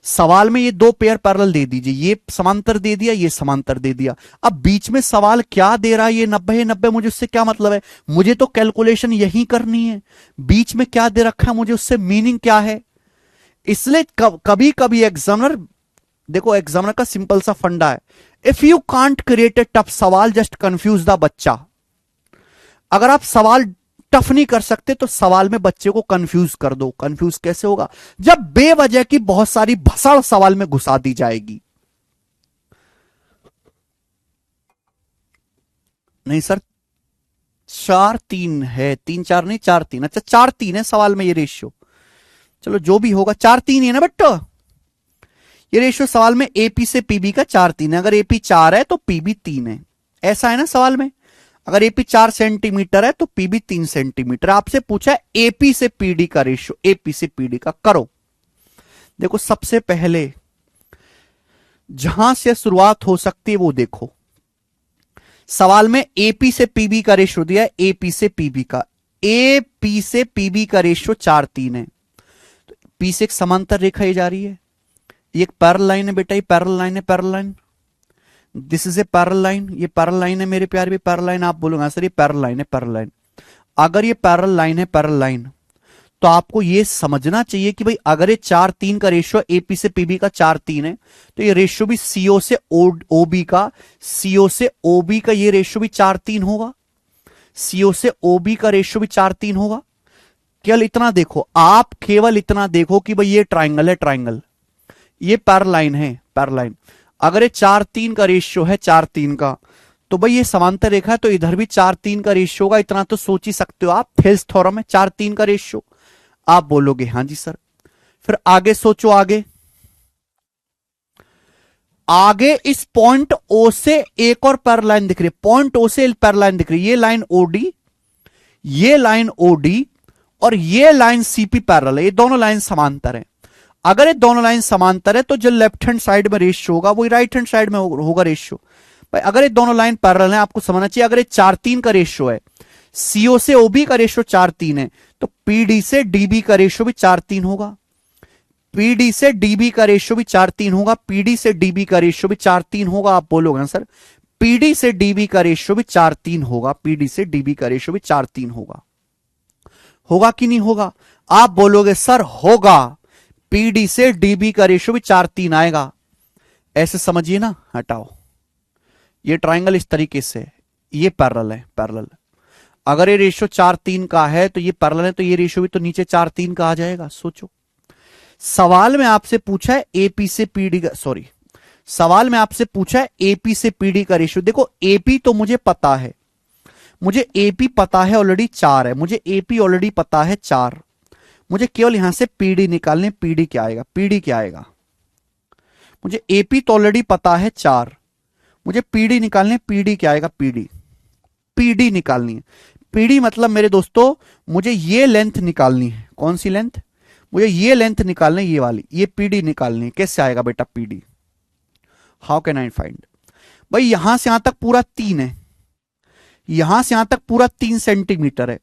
Speaker 1: सवाल में ये दो पेयर पैरेलल दे दीजिए, ये समांतर दे दिया, ये समांतर दे दिया। अब बीच में सवाल क्या दे रहा है, ये 90 है 90, मुझे उससे क्या मतलब है? मुझे तो कैलकुलेशन यही करनी है। बीच में क्या दे रखा है मुझे उससे मीनिंग क्या है? इसलिए कभी कभी एग्जामिनर, देखो एग्जामिनर का सिंपल सा फंडा है, if you can't create a tough सवाल जस्ट कंफ्यूज द बच्चा। अगर आप सवाल टफ नहीं कर सकते तो सवाल में बच्चे को कंफ्यूज कर दो। कंफ्यूज कैसे होगा? जब बेवजह की बहुत सारी भसड़ सवाल में घुसा दी जाएगी। नहीं सर 4:3 है, 3:4 नहीं 4:3, अच्छा 4:3 है सवाल में ये रेशियो। चलो जो भी होगा 4:3 है ना बट्टो, ये रेशियो सवाल में एपी से पीबी का 4:3 है। अगर एपी 4 है तो पीबी 3 है, ऐसा है ना सवाल में। अगर एपी 4 सेंटीमीटर है तो पीबी 3 सेंटीमीटर। आपसे पूछा है एपी से पीडी का रेशियो, एपी से पीडी का करो। देखो सबसे पहले जहां से शुरुआत हो सकती है वो देखो। सवाल में एपी से पीबी का रेशियो दिया है, एपी से पीबी का, एपी से पीबी का रेशियो 4:3 है। तो पी से एक समांतर रेखा ये जा रही है, ये एक पैरेलल लाइन है बेटा, ये पैरेलल लाइन है, parallel line, this is a parallel line, ये पैरेलल लाइन है मेरे प्यारे, भी पैरेलल लाइन। आप बोलोगे सर ये पैरेलल लाइन है, पैरेलल लाइन। अगर ये पैरेलल लाइन है, पैरेलल लाइन, तो आपको ये समझना चाहिए कि भाई अगर ये 4:3 का रेशियो एपी से पीबी का 4:3 है, तो ये रेशियो भी सीओ से ओबी का, सीओ से ओबी का ये रेशियो भी 4:3 होगा, सीओ से ओबी का रेशियो भी 4:3 होगा। केवल इतना देखो, आप केवल इतना देखो कि भाई ये ट्राइंगल है, ट्राइंगल, ये पैरालाइन है, पैरालाइन। अगर ये 4:3 का रेशियो है, 4:3 का, तो भाई ये समांतर रेखा है, तो इधर भी 4:3 का रेशियो होगा। इतना तो सोच ही सकते हो आप, थेल्स थ्योरम है 4:3 का रेशियो। आप बोलोगे हाँ जी सर। फिर आगे सोचो, आगे आगे इस पॉइंट ओ से एक और पैरालाइन दिख रही है, पॉइंट ओ से पैरालाइन दिख रही है, ये लाइन ओडी, ये लाइन ओडी और ये लाइन सीपी पैरेलल है, ये दोनों लाइन समांतर है। अगर ये दोनों लाइन समांतर है तो जो लेफ्ट हैंड साइड में रेशियो होगा वही राइट हैंड साइड में होगा रेशियो। भाई अगर ये दोनों लाइन पैरेलल है, आपको समझना चाहिए, अगर ये 4:3 का रेशियो है, सीओ से ओबी का रेशियो 4:3 है, तो पीडी से डीबी का रेशियो भी 4:3 होगा, पीडी से डीबी का रेशियो भी 4:3 होगा, पीडी से डीबी का रेशियो भी 4:3 होगा। आप बोलोगे ना सर, पीडी से डीबी का रेशियो भी 4:3 होगा, पीडी से डीबी का रेशियो भी 4:3 होगा। होगा कि नहीं होगा? आप बोलोगे सर होगा, पीडी से डीबी का रेशियो भी 4:3 आएगा। ऐसे समझिए ना, हटाओ, ये ट्राइंगल इस तरीके से, ये पैरेलल है, पैरेलल। अगर ये रेशियो 4:3 का है तो ये पैरेलल है, तो ये रेशियो भी तो नीचे 4:3 का आ जाएगा। सोचो, सवाल में आपसे पूछा है एपी से पीडी का, सॉरी, सवाल में आपसे पूछा है एपी से पीडी का रेशियो। देखो एपी तो मुझे पता है, मुझे एपी पता है ऑलरेडी 4 है, मुझे एपी ऑलरेडी पता है 4, मुझे केवल यहां से पीडी निकालने, पीडी क्या आएगा, पीडी क्या आएगा। मुझे एपी तो ऑलरेडी पता है 4, मुझे पीडी निकालने, पीडी क्या आएगा, पीडी, पीडी निकालनी है। पीडी मतलब मेरे दोस्तों मुझे ये लेंथ निकालनी है। कौन सी लेंथ? मुझे ये लेंथ निकालनी, ये वाली, ये पीडी निकालनी है। कैसे आएगा बेटा PD? How can I find? भाई यहां से यहां तक पूरा 3 है, यहां से यहां तक पूरा 3 सेंटीमीटर है।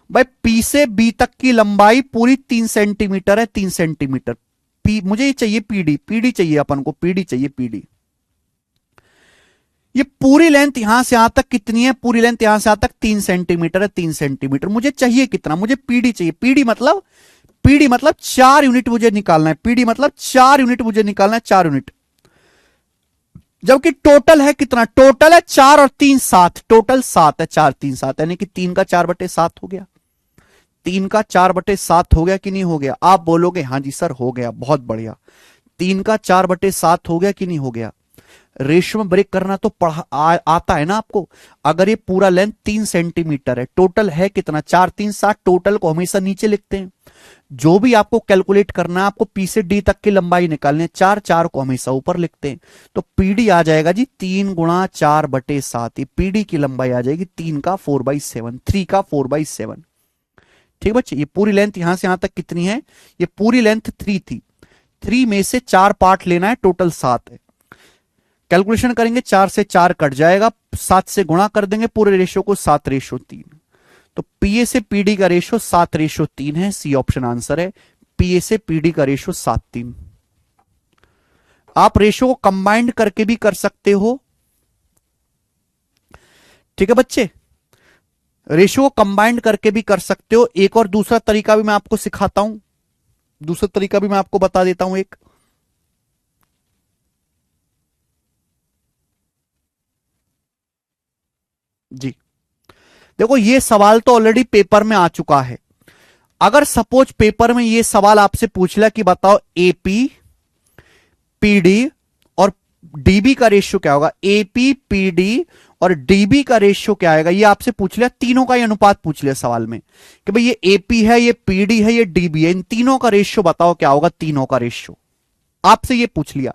Speaker 1: भाई पी से बी तक की लंबाई पूरी 3 सेंटीमीटर है, 3 सेंटीमीटर। पी मुझे ये चाहिए पीडी, पीडी चाहिए अपन को, पीडी चाहिए, पीडी। ये पूरी लेंथ यहां से यहां तक कितनी है? पूरी लेंथ यहां से यहां तक 3 सेंटीमीटर है, 3 सेंटीमीटर। मुझे चाहिए कितना? मुझे पीडी चाहिए। पीडी मतलब, पीडी मतलब 4 यूनिट मुझे निकालना है, पीडी मतलब 4 यूनिट मुझे निकालना है, 4 यूनिट। जबकि टोटल है कितना? टोटल है 4 और 3 7, टोटल 7 है, 4 3 7, यानी कि 3 का 4/7 हो गया। 3 का 4/7 हो गया कि नहीं हो गया? आप बोलोगे हाँ जी सर हो गया, बहुत बढ़िया। 3 का 4/7 हो गया कि नहीं हो गया? रेशियो में ब्रेक करना तो आता है ना आपको। अगर ये पूरा लेंथ 3 सेंटीमीटर है, टोटल है कितना? 4 3 7, टोटल को हमेशा नीचे लिखते हैं। जो भी आपको कैलकुलेट करना है, आपको पी से डी तक की लंबाई निकालनी है, 4 4 को हमेशा ऊपर लिखते हैं। तो पीडी आ जाएगा जी 3 × 4/7, ये पीडी की लंबाई आ जाएगी 3 का 4/7, 3 का 4/7। ठीक बच्चे, ये पूरी लेंथ यहां से यहां तक कितनी है? ये पूरी लेंथ 3 थी, 3 में से 4 पार्ट लेना है, टोटल 7 है। कैलकुलेशन करेंगे, 4 से 4 कट जाएगा, 7 से गुणा कर देंगे पूरे रेशियो को, 7:3। तो पीए से पीडी का रेशियो 7:3 है। सी ऑप्शन आंसर है, पीए से पीडी का रेशियो 7:3। आप रेशियो को कंबाइंड करके भी कर सकते हो। ठीक है बच्चे, रेशियो को कंबाइंड करके भी कर सकते हो। एक और दूसरा तरीका भी मैं आपको सिखाता हूं, दूसरा तरीका भी मैं आपको बता देता हूं एक। जी देखो, ये सवाल तो ऑलरेडी पेपर में आ चुका है। अगर सपोज पेपर में ये सवाल आपसे पूछ लिया कि बताओ एपी पीडी और डीबी का रेशियो क्या होगा, एपी पीडी और डीबी का रेशियो क्या आएगा, ये आपसे पूछ लिया, तीनों का ही अनुपात पूछ लिया सवाल में कि भाई ये एपी है, ये पीडी है, ये डीबी है, इन तीनों का रेशियो बताओ क्या होगा, तीनों का रेशियो आपसे ये पूछ लिया।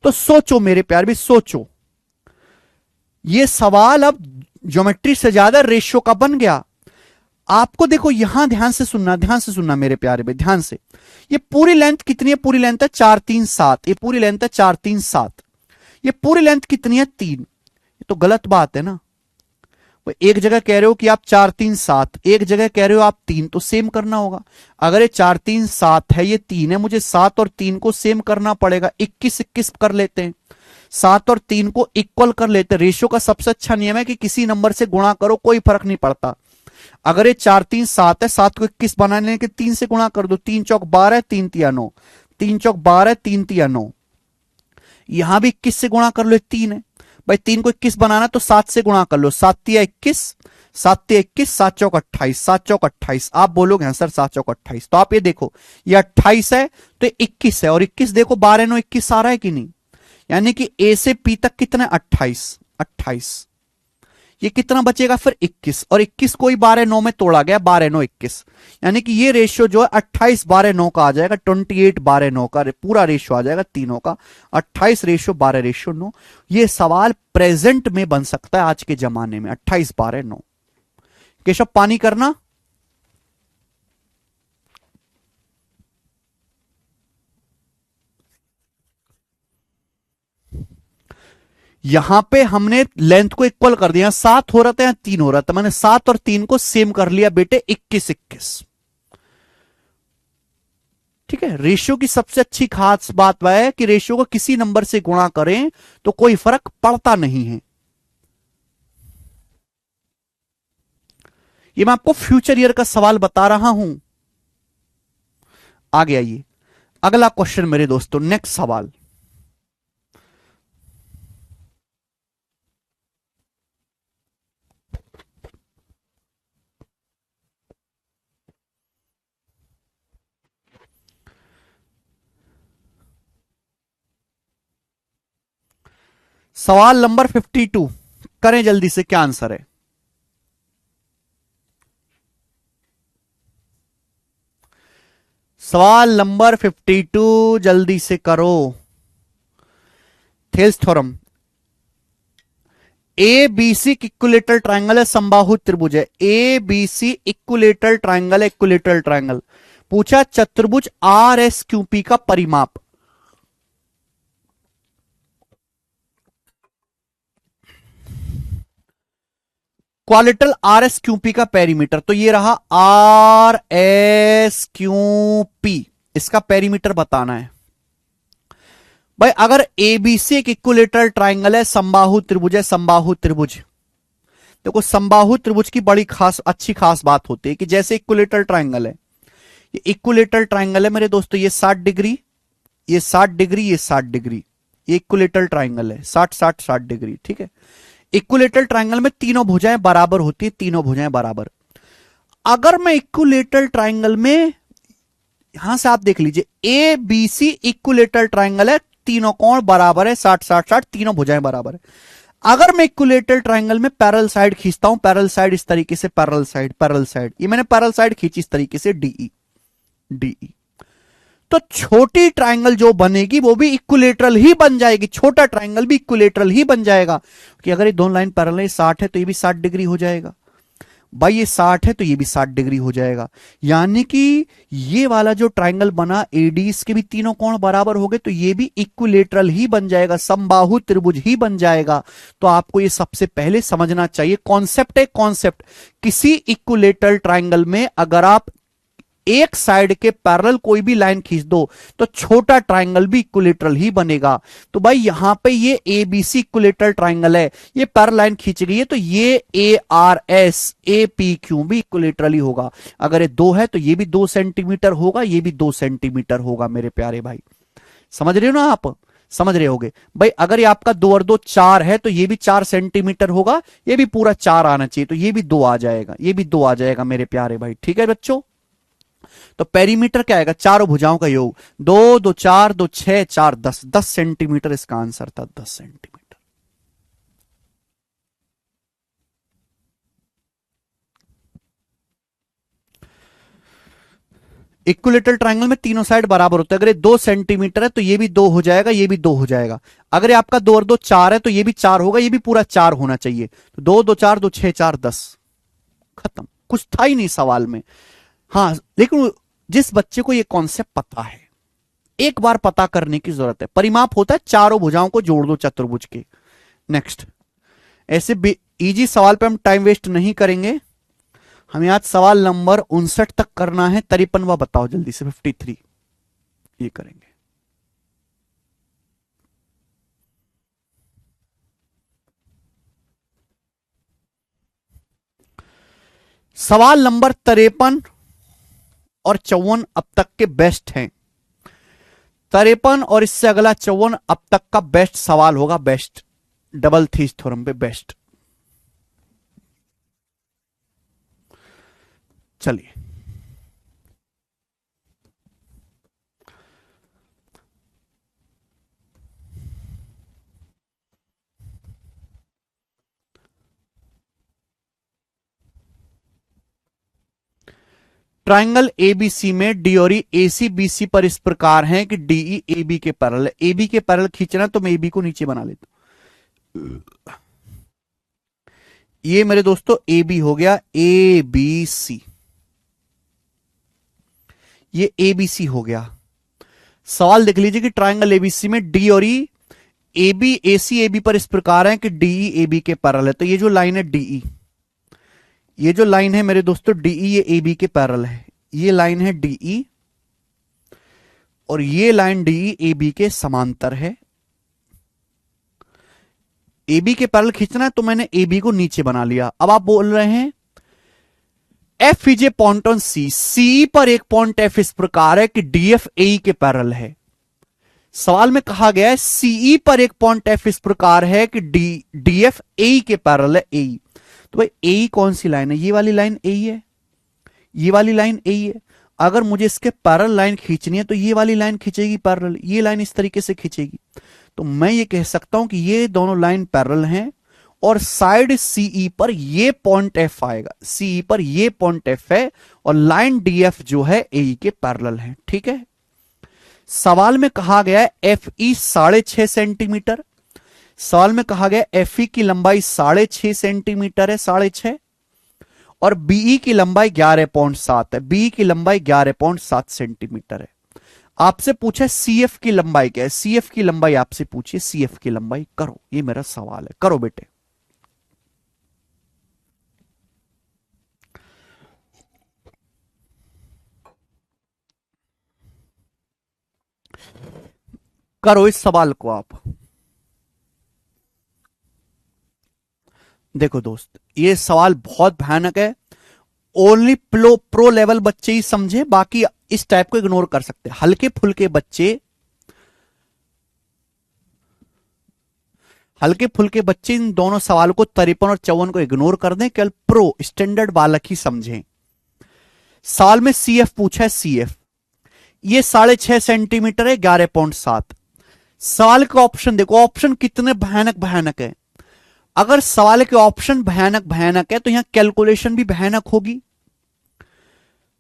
Speaker 1: तो सोचो मेरे प्यार भी, सोचो, ये सवाल अब ज्योमेट्री से ज्यादा रेशियो का बन गया। आपको देखो यहां ध्यान से सुनना, ध्यान से सुनना मेरे प्यारे भाई, ध्यान से। ये पूरी लेंथ कितनी है? पूरी लेंथ है 4 3 7, ये पूरी लेंथ है 4 3 7। ये पूरी लेंथ कितनी है? 3। ये तो गलत बात है ना। एक जगह कह रहे हो कि आप 4 3 7, एक जगह कह रहे हो आप 3, तो सेम करना होगा। अगर ये 4 3 7 है, ये 3 है, मुझे 7 और 3 को सेम करना पड़ेगा। 21 21 कर लेते हैं, 7 और 3 को इक्वल कर लेते हैं। रेशियो का सबसे अच्छा नियम है कि किसी नंबर से गुणा करो, कोई फर्क नहीं पड़ता। अगर ये 4 3 7 है, 7 को 21 बनाने के 3 से गुणा कर दो, 3 चौक 12, 3 तिया 9, 3 चौक 12, 3 तिया 9। यहां भी 21 से गुणा कर लो, 3 है भाई, 3 को 21 बनाना तो 7 से गुणा कर लो, 7 तिया 21, 7 तिया 21, 7 चौक 28, 7 चौक 28। आप बोलोगे हाँ सर 7 चौक 28, तो आप ये देखो ये 28 है तो 21 है, और 21 देखो 12 9 21 आ रहा है कि नहीं, यानी कि ए से पी तक कितना 28, 28। ये कितना बचेगा फिर 21, और 21 को ही 12 9 में तोड़ा गया, 12 9 21, यानी कि ये रेशियो जो है 28 12 9 का आ जाएगा, 28 12 9 का पूरा रेशियो आ जाएगा तीनों का, 28 रेशियो 12 रेशियो 9। ये सवाल प्रेजेंट में बन सकता है आज के जमाने में, 28 12 9। केशव पानी करना। यहां पे हमने लेंथ को इक्वल कर दिया, 7 हो रहा था या 3 हो रहा था, मैंने 7 और 3 को सेम कर लिया बेटे, 21 21। ठीक है, रेशियो की सबसे अच्छी खास बात वह है कि रेशियो को किसी नंबर से गुणा करें तो कोई फर्क पड़ता नहीं है। ये मैं आपको फ्यूचर ईयर का सवाल बता रहा हूं। आगे आइए, अगला क्वेश्चन मेरे दोस्तों, नेक्स्ट सवाल। सवाल नंबर 52, करें जल्दी से, क्या आंसर है? सवाल नंबर 52 जल्दी से करो। Thales theorem, A B C equilateral triangle है, समबाहु त्रिभुज है, A B C equilateral triangle है, इक्विलेटरल ट्राइंगल। पूछा चतुर्भुज आर एस क्यू पी का परिमाप। Quadrilateral R S Q P का पेरीमीटर, तो ये रहा आर एस क्यू पी, इसका पेरीमीटर बताना है भाई। अगर एबीसी एक इक्विलेटरल ट्राइंगल है, समबाहु त्रिभुज है, समबाहु त्रिभुज, देखो समबाहु त्रिभुज की बड़ी खास अच्छी खास बात होती है कि जैसे इक्विलेटरल ट्राइंगल है, ये इक्विलेटरल ट्राइंगल है मेरे दोस्तों, ये 60 डिग्री, ये 60 डिग्री, ये 60 डिग्री, ये इक्विलेटरल ट्राइंगल है, 60 60 60 डिग्री। ठीक है, इक्विलेटरल ट्राइंगल में तीनों भुजाएं बराबर होती है, तीनों भुजाएं बराबर। अगर मैं इक्विलेटरल ट्राइंगल में, यहां से आप देख लीजिए, A B C equilateral triangle है, तीनों कोण बराबर है, 60 60 60, तीनों भुजाएं बराबर है। अगर मैं इक्विलेटरल ट्राइंगल में पैरेलल साइड खींचता हूं, पैरेलल साइड इस तरीके से, पैरेलल साइड, पैरेलल साइड, ये मैंने पैरेलल साइड खींची इस तरीके से, डीई डीई, तो छोटी ट्राइंगल जो बनेगी वो भी इक्विलेटरल ही बन जाएगी, छोटा ट्राइंगल भी इक्विलेटरल ही बन जाएगा, कि अगर ये दोनों लाइन पैरेलल है, 60 है तो ये भी 60 डिग्री हो जाएगा भाई, ये 60 है तो ये भी 60 डिग्री हो जाएगा। यानी कि ये वाला जो ट्राइंगल बना एडी, इसके भी तीनों कोण बराबर हो गए, तो ये भी इक्विलेटरल ही बन जाएगा, समबाहु त्रिभुज ही बन जाएगा। तो आपको ये सबसे पहले समझना चाहिए, कॉन्सेप्ट है कॉन्सेप्ट। किसी इक्विलेटरल ट्राइंगल में अगर आप एक साइड के पैरेलल कोई भी लाइन खींच दो तो छोटा ट्राइंगल भी इक्विलेटरल ही बनेगा। तो भाई यहां पे ये एबीसी इक्विलेटरल ट्राइंगल है, ये पैरेलल लाइन खींच गई है, तो ये A R S A P Q भी इक्विलेटरल ही होगा। अगर ये 2 है तो ये भी 2 सेंटीमीटर होगा, ये भी 2 सेंटीमीटर होगा मेरे प्यारे भाई। समझ रहे हो ना आप? समझ रहे होगे भाई। अगर ये आपका 2 और 2 4 है तो ये भी 4 सेंटीमीटर होगा, ये भी पूरा 4 आना चाहिए, तो ये भी 2 आ जाएगा, ये भी 2 आ जाएगा मेरे प्यारे भाई। ठीक है बच्चों, तो पेरीमीटर क्या आएगा? चारों भुजाओं का योग, 2 2 4 2 6 4 10, 10 सेंटीमीटर इसका आंसर था, 10 सेंटीमीटर। इक्विलेटरल ट्राइंगल में तीनों साइड बराबर होते हैं, अगर ये 2 सेंटीमीटर है तो ये भी 2 हो जाएगा, ये भी 2 हो जाएगा। अगर ये आपका 2 और 2 4 है तो ये भी 4 होगा, ये भी पूरा 4 होना चाहिए। तो 2 2 4 2 6 4 10, खत्म, कुछ था ही नहीं सवाल में। हाँ, लेकिन जिस बच्चे को ये कॉन्सेप्ट पता है, एक बार पता करने की जरूरत है। परिमाप होता है चारों भुजाओं को जोड़ दो चतुर्भुज के। नेक्स्ट, ऐसे इजी सवाल पे हम टाइम वेस्ट नहीं करेंगे, हमें आज सवाल नंबर 59 तक करना है। 53वां बताओ जल्दी से, 53 ये करेंगे। सवाल नंबर 53 और 54 अब तक के बेस्ट हैं। 53 और इससे अगला 54 अब तक का बेस्ट सवाल होगा, बेस्ट डबल थीस थ्योरम पे बेस्ट। चलिए ट्राइंगल एबीसी में डी और एसी बीसी पर इस प्रकार हैं कि डीई एबी के पैरेलल है। एबी के पैरेलल खींचना तो मैं एबी को नीचे बना लेता हूं। ये मेरे दोस्तों एबी हो गया, ए बी सी, ये एबीसी हो गया। सवाल देख लीजिए कि ट्राइंगल एबीसी में डी और एबी एसी एबी पर इस प्रकार है कि डीई एबी के पैरेलल है। तो ये जो लाइन है डीई, ये जो लाइन है मेरे दोस्तों डीई, ये एबी के पैरेलल है। ये लाइन है डीई और ये लाइन डीई एबी के समांतर है। एबी के पैरेलल खींचना है तो मैंने एबी को नीचे बना लिया। अब आप बोल रहे हैं F is a point on C, C पर एक पॉइंट एफ इस प्रकार है कि डीएफ ए के पैरेलल है। सवाल में कहा गया है सीई पर एक पॉइंट एफ इस प्रकार है कि डीएफ ए के पैरेलल है ए। तो भाई ए कौन सी लाइन है? ये वाली लाइन ए है, ये वाली लाइन ए है। अगर मुझे इसके पैरेलल लाइन खींचनी है तो ये वाली लाइन खींचेगी पैरेलल, ये लाइन इस तरीके से खींचेगी। तो मैं ये कह सकता हूं कि ये दोनों लाइन पैरेलल हैं और साइड सीई पर ये पॉइंट एफ आएगा, सीई पर ये पॉइंट एफ है और लाइन डीएफ जो है ए के पैरेलल है। ठीक है। सवाल में कहा गया है एफ ई 6.5 सेंटीमीटर। सवाल में कहा गया एफ ई की लंबाई 6.5 सेंटीमीटर है, 6.5, और बीई की लंबाई 11.7 है। बीई की लंबाई 11.7 सेंटीमीटर है। आपसे पूछा सीएफ की लंबाई क्या है? सीएफ की लंबाई आपसे पूछिए, सीएफ की लंबाई करो, ये मेरा सवाल है, करो बेटे। करो इस सवाल को आप। देखो दोस्त, ये सवाल बहुत भयानक है। ओनली प्रो लेवल बच्चे ही समझे, बाकी इस टाइप को इग्नोर कर सकते हैं। हल्के फुल्के बच्चे इन दोनों सवालों को 53 और 54 को इग्नोर कर दें, केवल प्रो स्टैंडर्ड बालक ही समझें। सवाल में सीएफ पूछा है, सीएफ ये 6.5 सेंटीमीटर है, 11.7। सवाल का ऑप्शन देखो, ऑप्शन कितने भयानक भयानक है। अगर सवाल के ऑप्शन भयानक भयानक है तो यहां कैलकुलेशन भी भयानक होगी।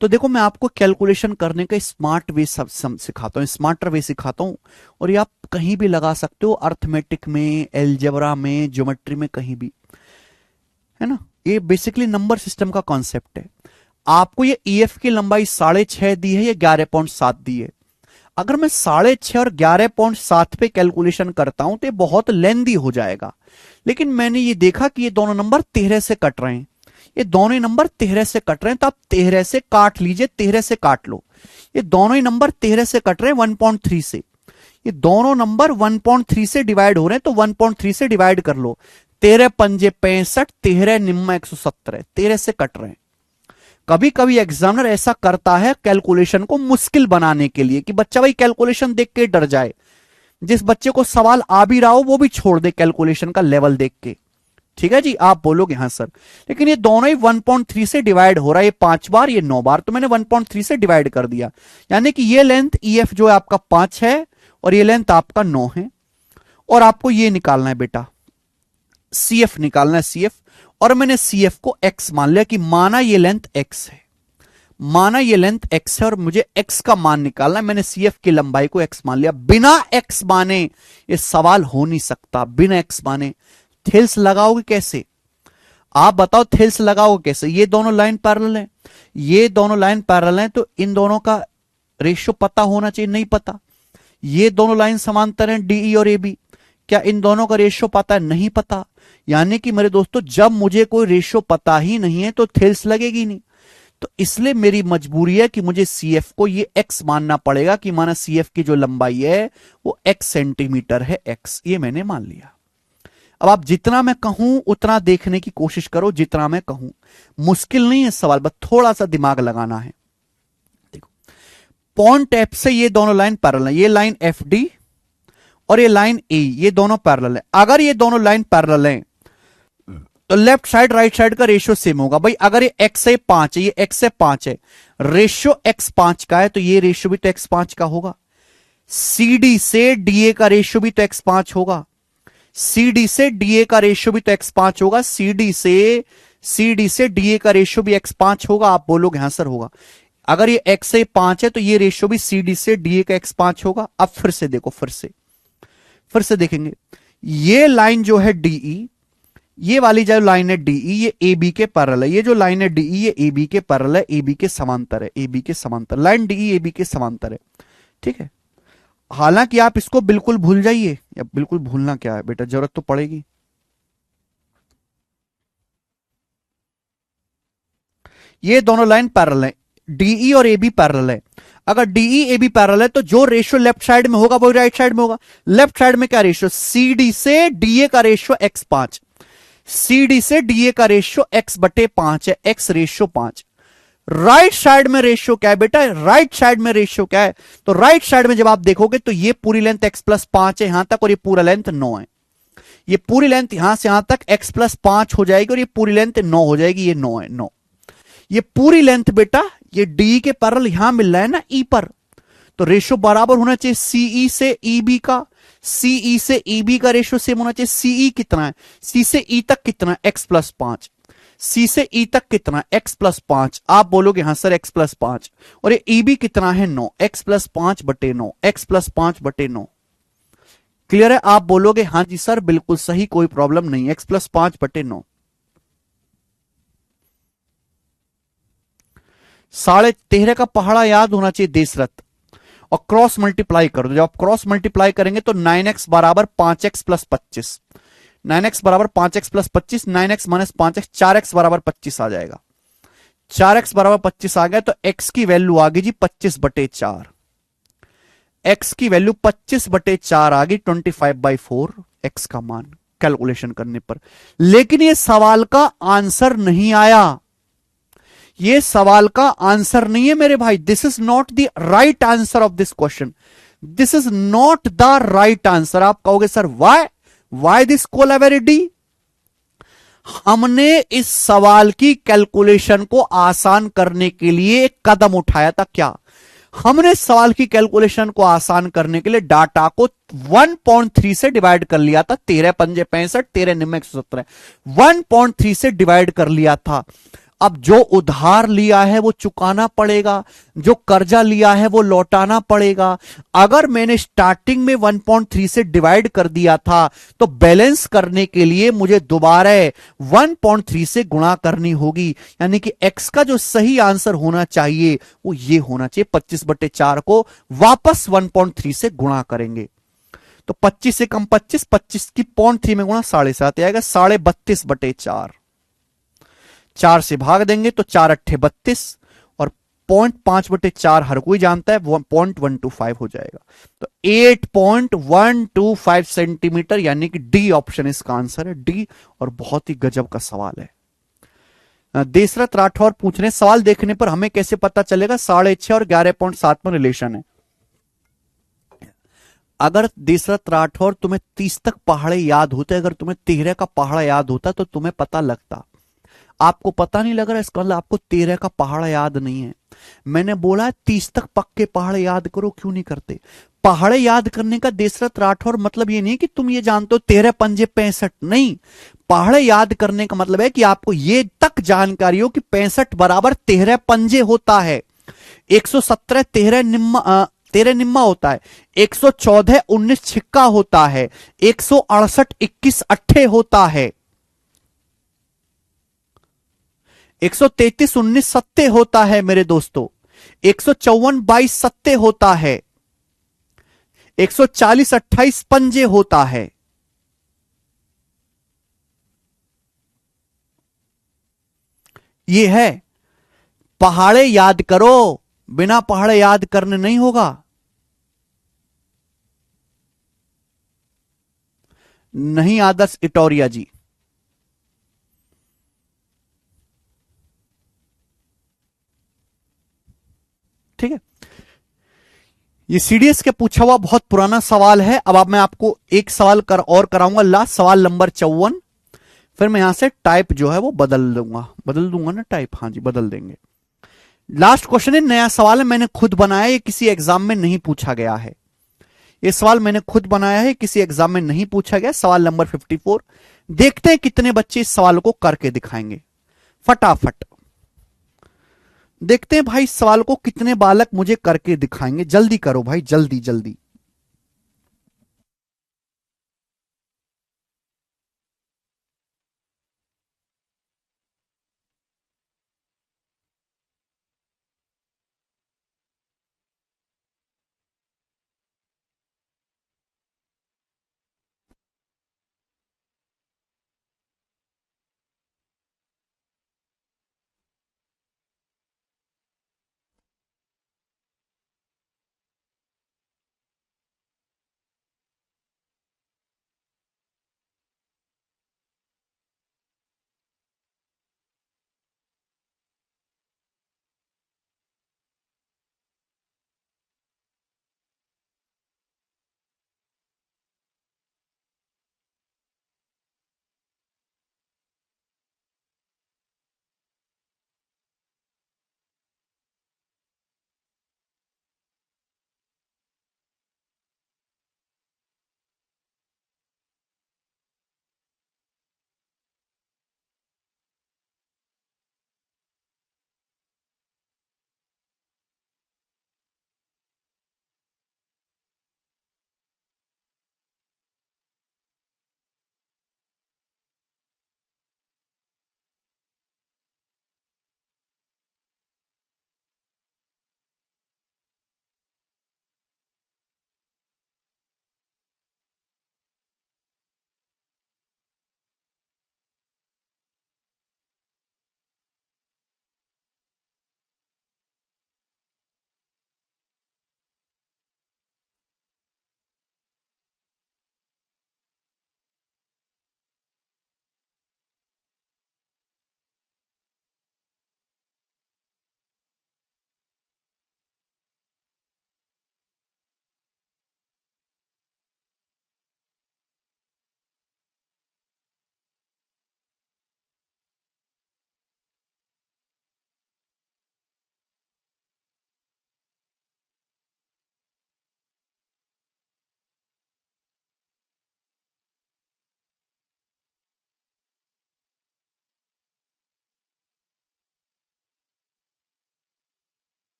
Speaker 1: तो देखो, मैं आपको कैलकुलेशन करने का स्मार्ट वे सब सिखाता हूं, स्मार्टर वे सिखाता हूं, और ये आप कहीं भी लगा सकते हो, अर्थमेटिक में, एलजेब्रा में, ज्योमेट्री में, कहीं भी, है ना। ये बेसिकली नंबर सिस्टम का कॉन्सेप्ट है। आपको ये ईएफ की लंबाई 6.5 दी है, ये 11.7 दी है। अगर मैं 6.5 और 11.7 पे कैलकुलेशन करता हूं तो ये बहुत लेंदी हो जाएगा। लेकिन मैंने ये देखा कि ये दोनों नंबर 13 से कट रहे हैं, ये दोनों ही नंबर 13 से कट रहे हैं, तो आप 13 से काट लीजिए, 13 से काट लो। ये दोनों ही नंबर 13 से कट रहे हैं, 1.3 से। ये दोनों नंबर 1.3 से डिवाइड हो रहे हैं, तो 1.3 से डिवाइड कर लो। 13 पंजे 65, 13 निम्मा 117, 13 से कट रहे हैं। कभी कभी एग्जामिनर ऐसा करता है कैलकुलेशन को मुश्किल बनाने के लिए कि बच्चा भाई कैलकुलेशन देख के डर जाए। जिस बच्चे को सवाल आ भी रहा हो वो भी छोड़ दे कैलकुलेशन का लेवल देख के। ठीक है जी, आप बोलोगे हाँ सर, लेकिन ये दोनों ही 1.3 से डिवाइड हो रहा है, ये 5 बार, ये 9 बार, तो मैंने 1.3 से डिवाइड कर दिया। यानी कि ये लेंथ EF जो है आपका 5 है और ये लेंथ आपका 9 है। और आपको ये निकालना है बेटा, CF निकालना है, CF। और मैंने CF को x मान लिया कि माना ये लेंथ x है, माना ये लेंथ x है और मुझे x का मान निकालना है। मैंने CF की लंबाई को x मान लिया। बिना x माने ये सवाल हो नहीं सकता, बिना x माने। थेल्स लगाओगे कैसे? आप बताओ, थेल्स लगाओगे कैसे? ये दोनों लाइन पैरेलल है, ये दोनों लाइन पैरेलल है, तो इन दोनों का रेशियो पता होना चाहिए, नहीं पता। ये दोनों लाइन समांतर हैं, DE और AB, क्या इन दोनों का रेशियो पता है? नहीं पता। यानी कि मेरे दोस्तों, जब मुझे कोई रेशियो पता ही नहीं है तो थेल्स लगेगी नहीं। तो इसलिए मेरी मजबूरी है कि मुझे CF को ये x मानना पड़ेगा, कि माना CF की जो लंबाई है वो x सेंटीमीटर है, x, ये मैंने मान लिया। अब आप जितना मैं कहूं उतना देखने की कोशिश करो, जितना मैं कहूं। मुश्किल नहीं है सवाल, बस थोड़ा सा दिमाग लगाना है। देखो, पॉइंट एफ से ये दोनों लाइन पैरेलल है, ये लाइन एफ डी और ये लाइन ए, ये दोनों पैरेलल है। अगर ये दोनों लाइन पैरेलल हैं तो लेफ्ट साइड राइट साइड का रेशियो सेम होगा भाई। अगर ये x से 5 है, ये x से 5 है, रेशियो x 5 का है, तो ये रेशियो भी तो x 5 का होगा। CD से DA का रेशियो भी तो x 5 होगा। CD से DA का रेशियो भी तो x 5 होगा। CD से DA का रेशियो भी x 5 होगा। आप बोलोगे हाँ सर होगा। अगर ये x से 5 है तो ये रेशियो भी CD से DA का x 5 होगा। अब फिर से देखो, फिर से देखेंगे। ये लाइन जो है DE, ये वाली जो लाइन है DE, ये AB के पैरेलल है। ये जो लाइन है DE, ये AB के पैरेलल है, AB के समांतर है, AB के समांतर। लाइन DE AB के समांतर है, ठीक है। हालांकि आप इसको बिल्कुल भूल जाइए, या बिल्कुल भूलना क्या है बेटा, जरूरत तो पड़ेगी। ये दोनों लाइन पैरेलल है, DE और AB पैरेलल है। अगर DE AB पैरेलल है तो जो रेशियो लेफ्ट साइड में होगा वही राइट साइड में होगा। लेफ्ट साइड में क्या रेशियो, CD से DA का रेशियो x 5, CD से DA का रेशियो x बटे 5 है, x रेशियो 5। राइट साइड में रेशियो क्या है बेटा, राइट साइड में रेशियो क्या है, तो राइट साइड में जब आप देखोगे तो ये पूरी लेंथ x प्लस 5 है यहां तक, और ये पूरा लेंथ 9 है। ये पूरी लेंथ यहां से यहां तक x प्लस 5 हो जाएगी, और ये पूरी लेंथ 9 हो जाएगी, ये 9 है, 9। ये पूरी लेंथ बेटा, ये डी के पैरेलल यहां मिल रहा है ना ई पर, तो रेशियो बराबर होना चाहिए सीई से ईबी का। सीई से ईबी का रेशियो सेम होना चाहिए। सीई कितना है, सी से ई तक कितना है, एक्स प्लस 5। सी से ई तक कितना है, एक्स प्लस 5। आप बोलोगे हाँ सर एक्स प्लस 5, और ये ईबी कितना है 9, एक्स प्लस 5 बटे 9, एक्स प्लस 5 बटे 9। क्लियर है? आप बोलोगे हाँ जी सर बिल्कुल सही, कोई प्रॉब्लम नहीं, एक्स प्लस 5 बटे 9। 13.5 का पहाड़ा याद होना चाहिए देशरथ, और क्रॉस मल्टीप्लाई कर दो। जब आप क्रॉस मल्टीप्लाई करेंगे तो 9x बराबर 5x प्लस 25, 9x बराबर 5x plus 25, 9x minus 5x, 4x बराबर 25 आ जाएगा। 4x बराबर 25 आ गया तो x की वैल्यू आ गई जी 25 बटे 4। x की वैल्यू 25 बटे 4 आ गई, 25/4 x का मान कैलकुलेशन करने पर। लेकिन ये सवाल का आंसर नहीं आया, ये सवाल का आंसर नहीं है मेरे भाई। This is not the right answer of this question, this is not the right answer. आप कहोगे सर वाई दिस कोलावेरिटी। हमने इस सवाल की कैलकुलेशन को आसान करने के लिए एक कदम उठाया था। क्या हमने सवाल की कैलकुलेशन को आसान करने के लिए डाटा को 1.3 से डिवाइड कर लिया था। 13 पंजे 65, 13 निम्न 117, 1.3 से डिवाइड कर लिया था। अब जो उधार लिया है वो चुकाना पड़ेगा, जो कर्जा लिया है वो लौटाना पड़ेगा। अगर मैंने स्टार्टिंग में 1.3 से डिवाइड कर दिया था तो बैलेंस करने के लिए मुझे दोबारा 1.3 से गुणा करनी होगी। यानी कि x का जो सही आंसर होना चाहिए वो ये होना चाहिए, 25 बटे 4 को वापस 1.3 से गुणा करेंगे तो 25 से कम 25, 25 की 0.3 में गुणा 7.5 आएगा, 32.5 बटे 4। 4 से भाग देंगे तो 4 अट्ठे 32, और 0.5 बटे 4 हर कोई जानता है 0.125 हो जाएगा। तो 8.125 सेंटीमीटर, यानी कि डी ऑप्शन इसका आंसर है, डी। और बहुत ही गजब का सवाल है। देशरथ राठौर पूछ रहे हैं सवाल देखने पर हमें कैसे पता चलेगा 6.5 और 11.7 में रिलेशन है। अगर देशरथ राठौर तुम्हें 30 तक पहाड़े याद होते, अगर तुम्हें 13 का पहाड़ा याद होता तो तुम्हें पता लगता। आपको पता नहीं लग रहा, इसका मतलब आपको 13 का पहाड़ा याद नहीं है। मैंने बोला 30 तक पक्के पहाड़े याद करो, क्यों नहीं करते? पहाड़े याद करने का देशरथ राठौर मतलब ये नहीं कि तुम ये जानते हो 13 पंजे 65, नहीं। पहाड़े याद करने का मतलब है कि आपको ये तक जानकारी हो कि 65 बराबर 13 पंजे होता है, 117 13 निम्मा होता है, 114 19 छिक्का होता है, 168 21 अट्ठे होता है, 133 19 सत्ते होता है मेरे दोस्तों, 154 22 सत्ते होता है, 140 28 पंजे होता है। ये है पहाड़े याद करो, बिना पहाड़े याद करने नहीं होगा। नहीं आदर्श इटोरिया जी। ठीक है, ये सीडीएस के पूछा हुआ बहुत पुराना सवाल है। अब मैं आपको एक सवाल और कराऊंगा, लास्ट सवाल नंबर 54। फिर मैं यहां से टाइप जो है वो बदल दूंगा ना टाइप, हाँ जी बदल देंगे। लास्ट क्वेश्चन है, नया सवाल है, मैंने खुद बनाया, ये किसी एग्जाम में नहीं पूछा गया है। ये सवाल मैंने खुद बनाया है, किसी एग्जाम में नहीं पूछा गया। सवाल नंबर 54, देखते हैं कितने बच्चे इस सवाल को करके दिखाएंगे फटाफट। देखते हैं भाई इस सवाल को कितने बालक मुझे करके दिखाएंगे। जल्दी करो भाई, जल्दी जल्दी।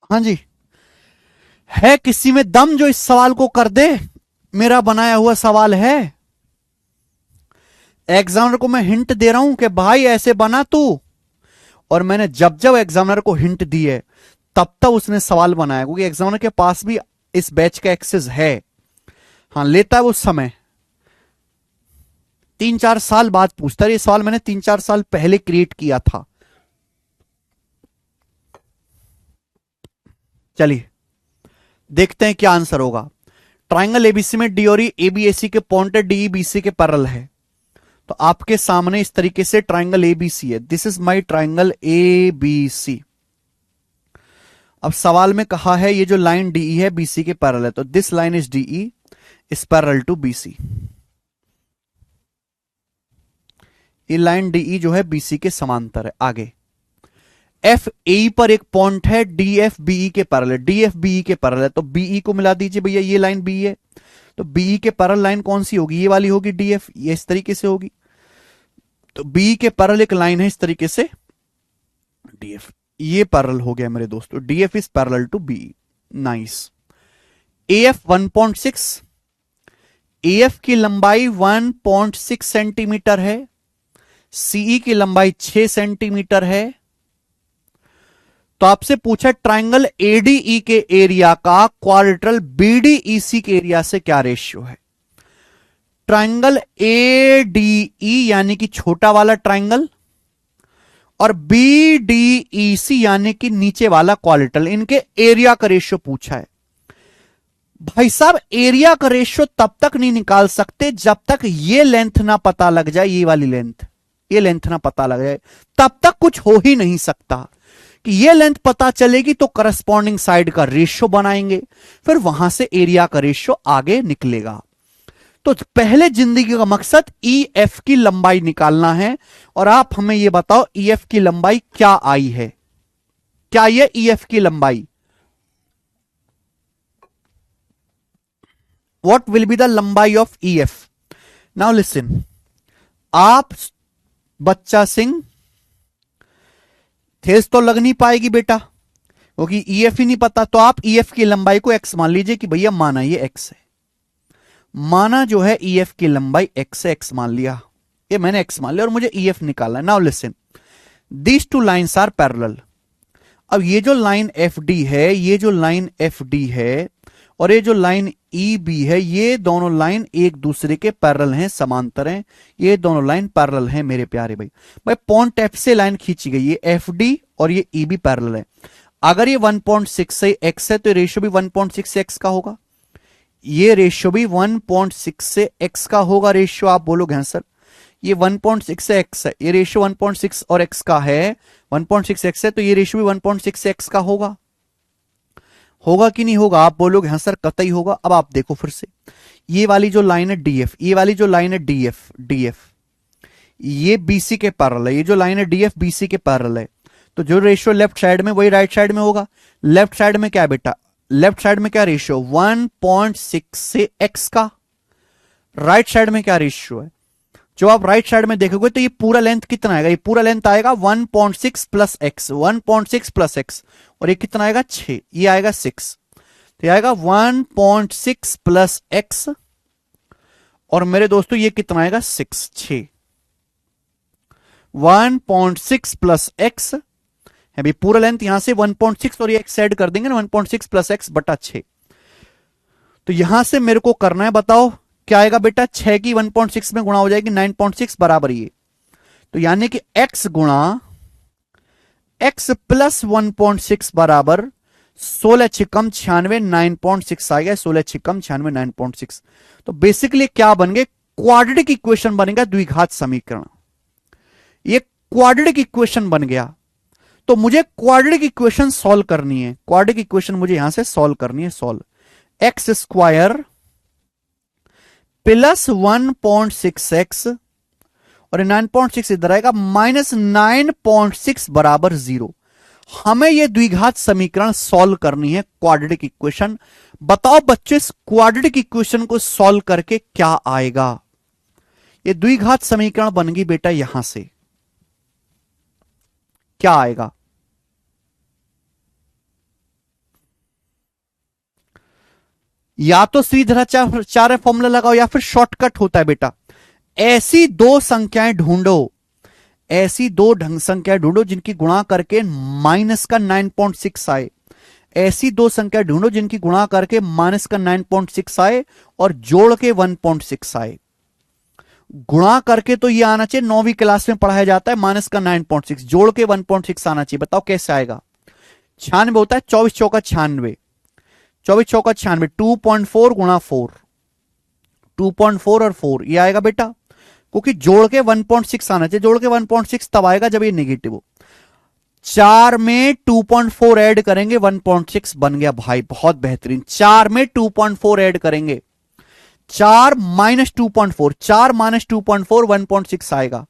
Speaker 1: हाँ जी, है किसी में दम जो इस सवाल को कर दे? मेरा बनाया हुआ सवाल है। एग्जामिनर को मैं हिंट दे रहा हूं कि भाई ऐसे बना तू, और मैंने जब जब एग्जामिनर को हिंट दी है तब तब उसने सवाल बनाया, क्योंकि एग्जामिनर के पास भी इस बैच का एक्सेस है। हाँ, लेता है वो समय, 3-4 साल बाद पूछता है। ये सवाल मैंने 3-4 साल पहले क्रिएट किया था। चलिए देखते हैं क्या आंसर होगा। ट्राइंगल एबीसी में डी और ए बी ए सी के पॉइंट है, डी बी सी के पैरेलल है। तो आपके सामने इस तरीके से ट्राइंगल एबीसी है। This is my triangle A B C. अब सवाल में कहा है ये जो लाइन डीई है बीसी के पैरेलल है, तो this line is DE is parallel to BC. ये लाइन डीई जो है बीसी के समांतर है। आगे एफ ए पर एक पॉइंट है, डी एफ बीई के पैरेलल, डी एफ बीई के पैरेलल है, तो बीई को मिला दीजिए भैया, ये लाइन बी है। तो बीई के पैरेलल लाइन कौन सी होगी? ये वाली होगी, डी एफ, ये इस तरीके से होगी। तो बी के पैरेलल एक लाइन है इस तरीके से, डी एफ, ये पैरेलल हो गया मेरे दोस्तों, D F is parallel to B. Nice. A F 1.6, AF की लंबाई 1.6 सेंटीमीटर है, CE की लंबाई 6 सेंटीमीटर है। तो आपसे पूछा ट्राइंगल ADE के एरिया का क्वाड्रिलेटरल BDEC के एरिया से क्या रेशियो है। ट्राइंगल ADE यानी कि छोटा वाला ट्राइंगल और BDEC यानी कि नीचे वाला क्वाड्रिलेटरल, इनके एरिया का रेशियो पूछा है। भाई साहब एरिया का रेशियो तब तक नहीं निकाल सकते जब तक ये लेंथ ना पता लग जाए, ये वाली लेंथ, ये लेंथ ना पता लग जाए, तब तक कुछ हो ही नहीं सकता। कि ये लेंथ पता चलेगी तो करस्पॉन्डिंग साइड का रेशियो बनाएंगे, फिर वहां से एरिया का रेशियो आगे निकलेगा। तो पहले जिंदगी का मकसद EF की लंबाई निकालना है, और आप हमें यह बताओ EF की लंबाई क्या आई है, क्या ये EF की लंबाई, what will be the लंबाई ऑफ EF। नाउ लिसन, आप बच्चा सिंह, ठेस तो लग नहीं पाएगी बेटा क्योंकि EF ही नहीं पता, तो आप EF की लंबाई को x मान लीजिए कि भैया माना ये x है, माना जो है EF की लंबाई x है, x मान लिया, ये मैंने x मान लिया और मुझे EF निकालना है। Now listen, these two lines are parallel. अब ये जो लाइन FD है, ये जो लाइन FD है और ये जो लाइन EB है, ये दोनों लाइन एक दूसरे के पैरेलल हैं, समांतर हैं, ये दोनों लाइन पैरेलल हैं मेरे प्यारे भाई। भाई पॉइंट F से लाइन खींची गई, ये FD और ये EB पैरेलल है। अगर ये 1.6 से x है तो रेशियो भी 1.6 से x का होगा, ये रेशियो भी 1.6 से x का होगा। रेशियो आप बोलोगे हैं सर ये 1.6 से x है, ये रेशियो 1.6 और x का है, 1.6 x है तो ये रेशियो भी 1.6 से x का होगा, होगा कि नहीं होगा? आप बोलोगे हाँ सर कतई होगा। अब आप देखो फिर से, ये वाली जो लाइन है DF, ये वाली जो लाइन है DF ये BC के पैरेलल है, ये जो लाइन है DF BC के पैरेलल है, तो जो रेशियो लेफ्ट साइड में वही राइट साइड में होगा। लेफ्ट साइड में क्या है बेटा, लेफ्ट साइड में क्या रेशियो 1.6 से x का, राइट साइड में क्या रेशियो है, जो आप राइट साइड में देखोगे तो ये पूरा लेंथ कितना आएगा, ये पूरा लेंथ आएगा 1.6 प्लस x, 1.6 प्लस x, और ये कितना आएगा 6, ये आएगा 6, तो ये आएगा 1.6 प्लस x, और मेरे दोस्तों ये कितना आएगा 6, 1.6 प्लस x है भी पूरा लेंथ, यहां से 1.6 और ये x ऐड कर देंगे ना, 1.6 प्लस x बटा 6। तो यहां से मेरे को करना है, बताओ क्या आएगा बेटा, 6 की 1.6 में गुणा हो जाएगी 9.6 बराबर ये, तो यानी कि x गुणा x प्लस 1.6 बराबर 16 छिकम 96, 9.6 आ गया, 16 छिकम 96, 9.6। तो बेसिकली क्या बन गए, क्वाड्रेटिक इक्वेशन बनेगा, द्विघात समीकरण। ये क्वाड्रेटिक इक्वेशन बन गया, तो मुझे क्वाड्रेटिक इक्वेशन सॉल्व करनी है, क्वाड्रेटिक इक्वेशन मुझे यहां से सॉल्व करनी है। Solve x square plus 1.6x और 9.6 इधर आएगा माइनस 9.6 बराबर 0। हमें यह द्विघात समीकरण सॉल्व करनी है, क्वाड्रेटिक इक्वेशन। बताओ बच्चे इस क्वाड्रेटिक इक्वेशन को सॉल्व करके क्या आएगा। यह द्विघात समीकरण बन गई बेटा, यहां से क्या आएगा, या तो सीधाचार्य फॉर्मूला लगाओ या फिर शॉर्टकट होता है बेटा। ऐसी दो संख्याएं ढूंढो, ऐसी दो संख्याएं ढूंढो जिनकी गुणा करके माइनस का 9.6 आए, ऐसी दो संख्या ढूंढो जिनकी गुणा करके माइनस का 9.6 आए और जोड़ के 1.6 आए। गुणा करके तो ये आना चाहिए, 9वीं क्लास में पढ़ाया जाता है, माइनस का 9.6 जोड़ के 1.6 आना चाहिए। बताओ कैसे आएगा, 96 होता है, 24 चौका 96, 24 चौका 96, 2.4 गुणा 4, 2.4 और 4 ये आएगा बेटा, क्योंकि जोड़ के 1.6 आना चाहिए, जोड़ के 1.6 तब आएगा जब ये नेगेटिव हो। 4 में 2.4 ऐड करेंगे 1.6 बन गया भाई, बहुत बेहतरीन। 4 में 2.4 ऐड करेंगे, 4 माइनस 2.4, 4 माइनस 2.4 1.6 आएगा,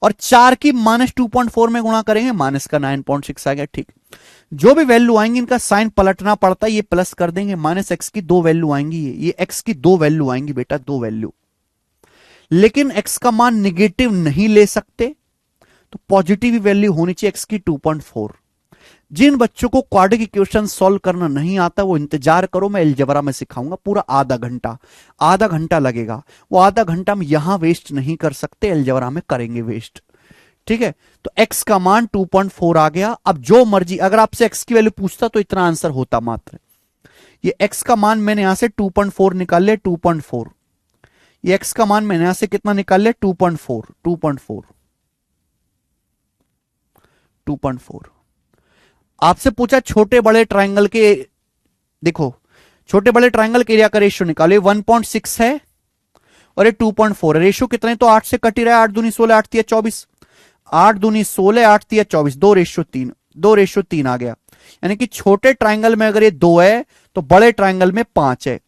Speaker 1: और 4 की माइनस 2.4 में गुणा करेंगे माइनस का 9.6 आएगा। ठीक, जो भी वैल्यू आएंगी इनका साइन पलटना पड़ता है, ये प्लस कर देंगे, माइनस एक्स की दो वैल्यू आएंगी, ये एक्स की दो वैल्यू आएंगी बेटा, दो वैल्यू। लेकिन एक्स का मान निगेटिव नहीं ले सकते, तो पॉजिटिव वैल्यू होनी चाहिए एक्स की 2.4। जिन बच्चों को क्वाड्रेटिक इक्वेशन सॉल्व करना नहीं आता वो इंतजार करो, मैं अलजेब्रा में सिखाऊंगा पूरा आधा घंटा लगेगा। वो आधा घंटा हम यहां वेस्ट नहीं कर सकते, अलजेब्रा में करेंगे वेस्ट। ठीक है, तो x का मान 2.4 आ गया। अब जो मर्जी, अगर आपसे x की वैल्यू पूछता तो इतना आंसर होता मात्र। ये x का मान मैंने यहां से 2.4 निकाल लिया, 2.4। ये x का मान मैंने यहां से कितना निकाल लिया, 2.4। आपसे पूछा छोटे बड़े ट्राइंगल के, देखो छोटे बड़े ट्राइंगल के एरिया का रेशियो निकालो। 1.6 है और ये 2.4 है। रेशियो कितने, तो 8 से कट ही रहा है। 8 दूनी 16, 8 तिया 24, 8 दूनी 16, 8 तिया 24, 2:3 आ गया। यानी कि छोटे ट्राइंगल में अगर ये 2 है तो बड़े ट्राइंगल में 5 है।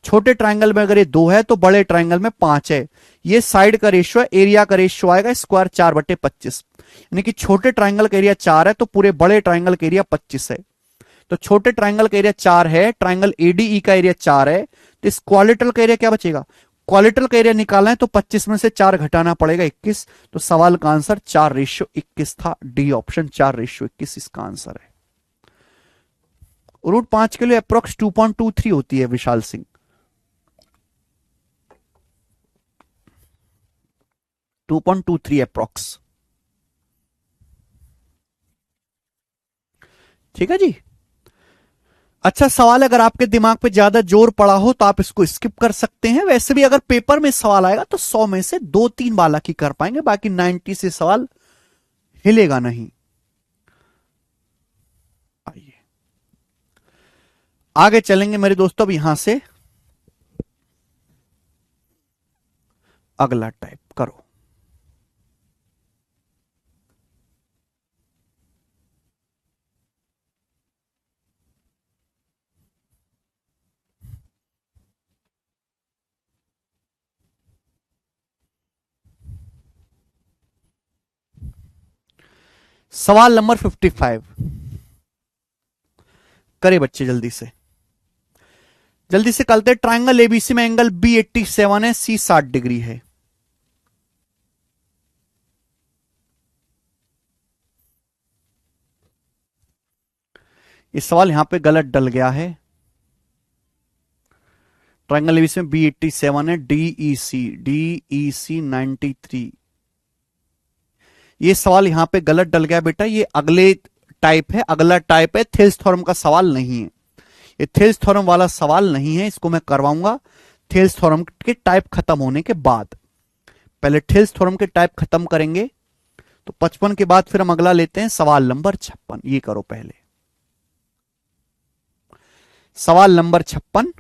Speaker 1: छोटे ट्राइंगल में अगर ये 2 है तो बड़े ट्राइंगल में 5 है। ये साइड का रेशियो है, एरिया का रेशियो आएगा स्क्वायर 4/25। यानी कि छोटे ट्राइंगल का एरिया 4 है तो पूरे बड़े ट्राइंगल का एरिया 25 है। तो छोटे ट्राइंगल का एरिया 4 है, ट्राइंगल एडीई का एरिया 4 है, तो इस क्वालिटल का एरिया क्या बचेगा, क्वालिटल का एरिया निकालना है तो 25 में से 4 घटाना पड़ेगा, 21। तो सवाल का आंसर 4:21 था। डी ऑप्शन 4:21 इसका आंसर है। रूट 5 के लिए अप्रोक्स 2.23 होती है विशाल सिंह। अप्रोक्स। ठीक है जी। अच्छा सवाल है, अगर आपके दिमाग पे ज्यादा जोर पड़ा हो तो आप इसको स्किप कर सकते हैं। वैसे भी अगर पेपर में सवाल आएगा तो 100 में से 2-3 बालक ही कर पाएंगे, बाकी 90 से सवाल हिलेगा नहीं। आइए आगे चलेंगे मेरे दोस्तों। अब यहां से अगला टाइप करो। सवाल नंबर 55 करे बच्चे, जल्दी से करते। ट्राइंगल एबीसी में एंगल बी 87 है, सी 60 डिग्री है। ये सवाल यहां पे गलत डल गया है। ट्राइंगल एबीसी में बी 87 है, डीईसी 93। ये सवाल यहां पे गलत डल गया बेटा, ये अगले टाइप है, अगला टाइप है। थेल्स थ्योरम का सवाल नहीं है ये, थेल्स थ्योरम वाला सवाल नहीं है। इसको मैं करवाऊंगा थेल्स थ्योरम के टाइप खत्म होने के बाद। पहले थेल्स थ्योरम के टाइप खत्म करेंगे तो 55 के बाद फिर हम अगला लेते हैं सवाल नंबर 56। ये करो पहले सवाल नंबर 56।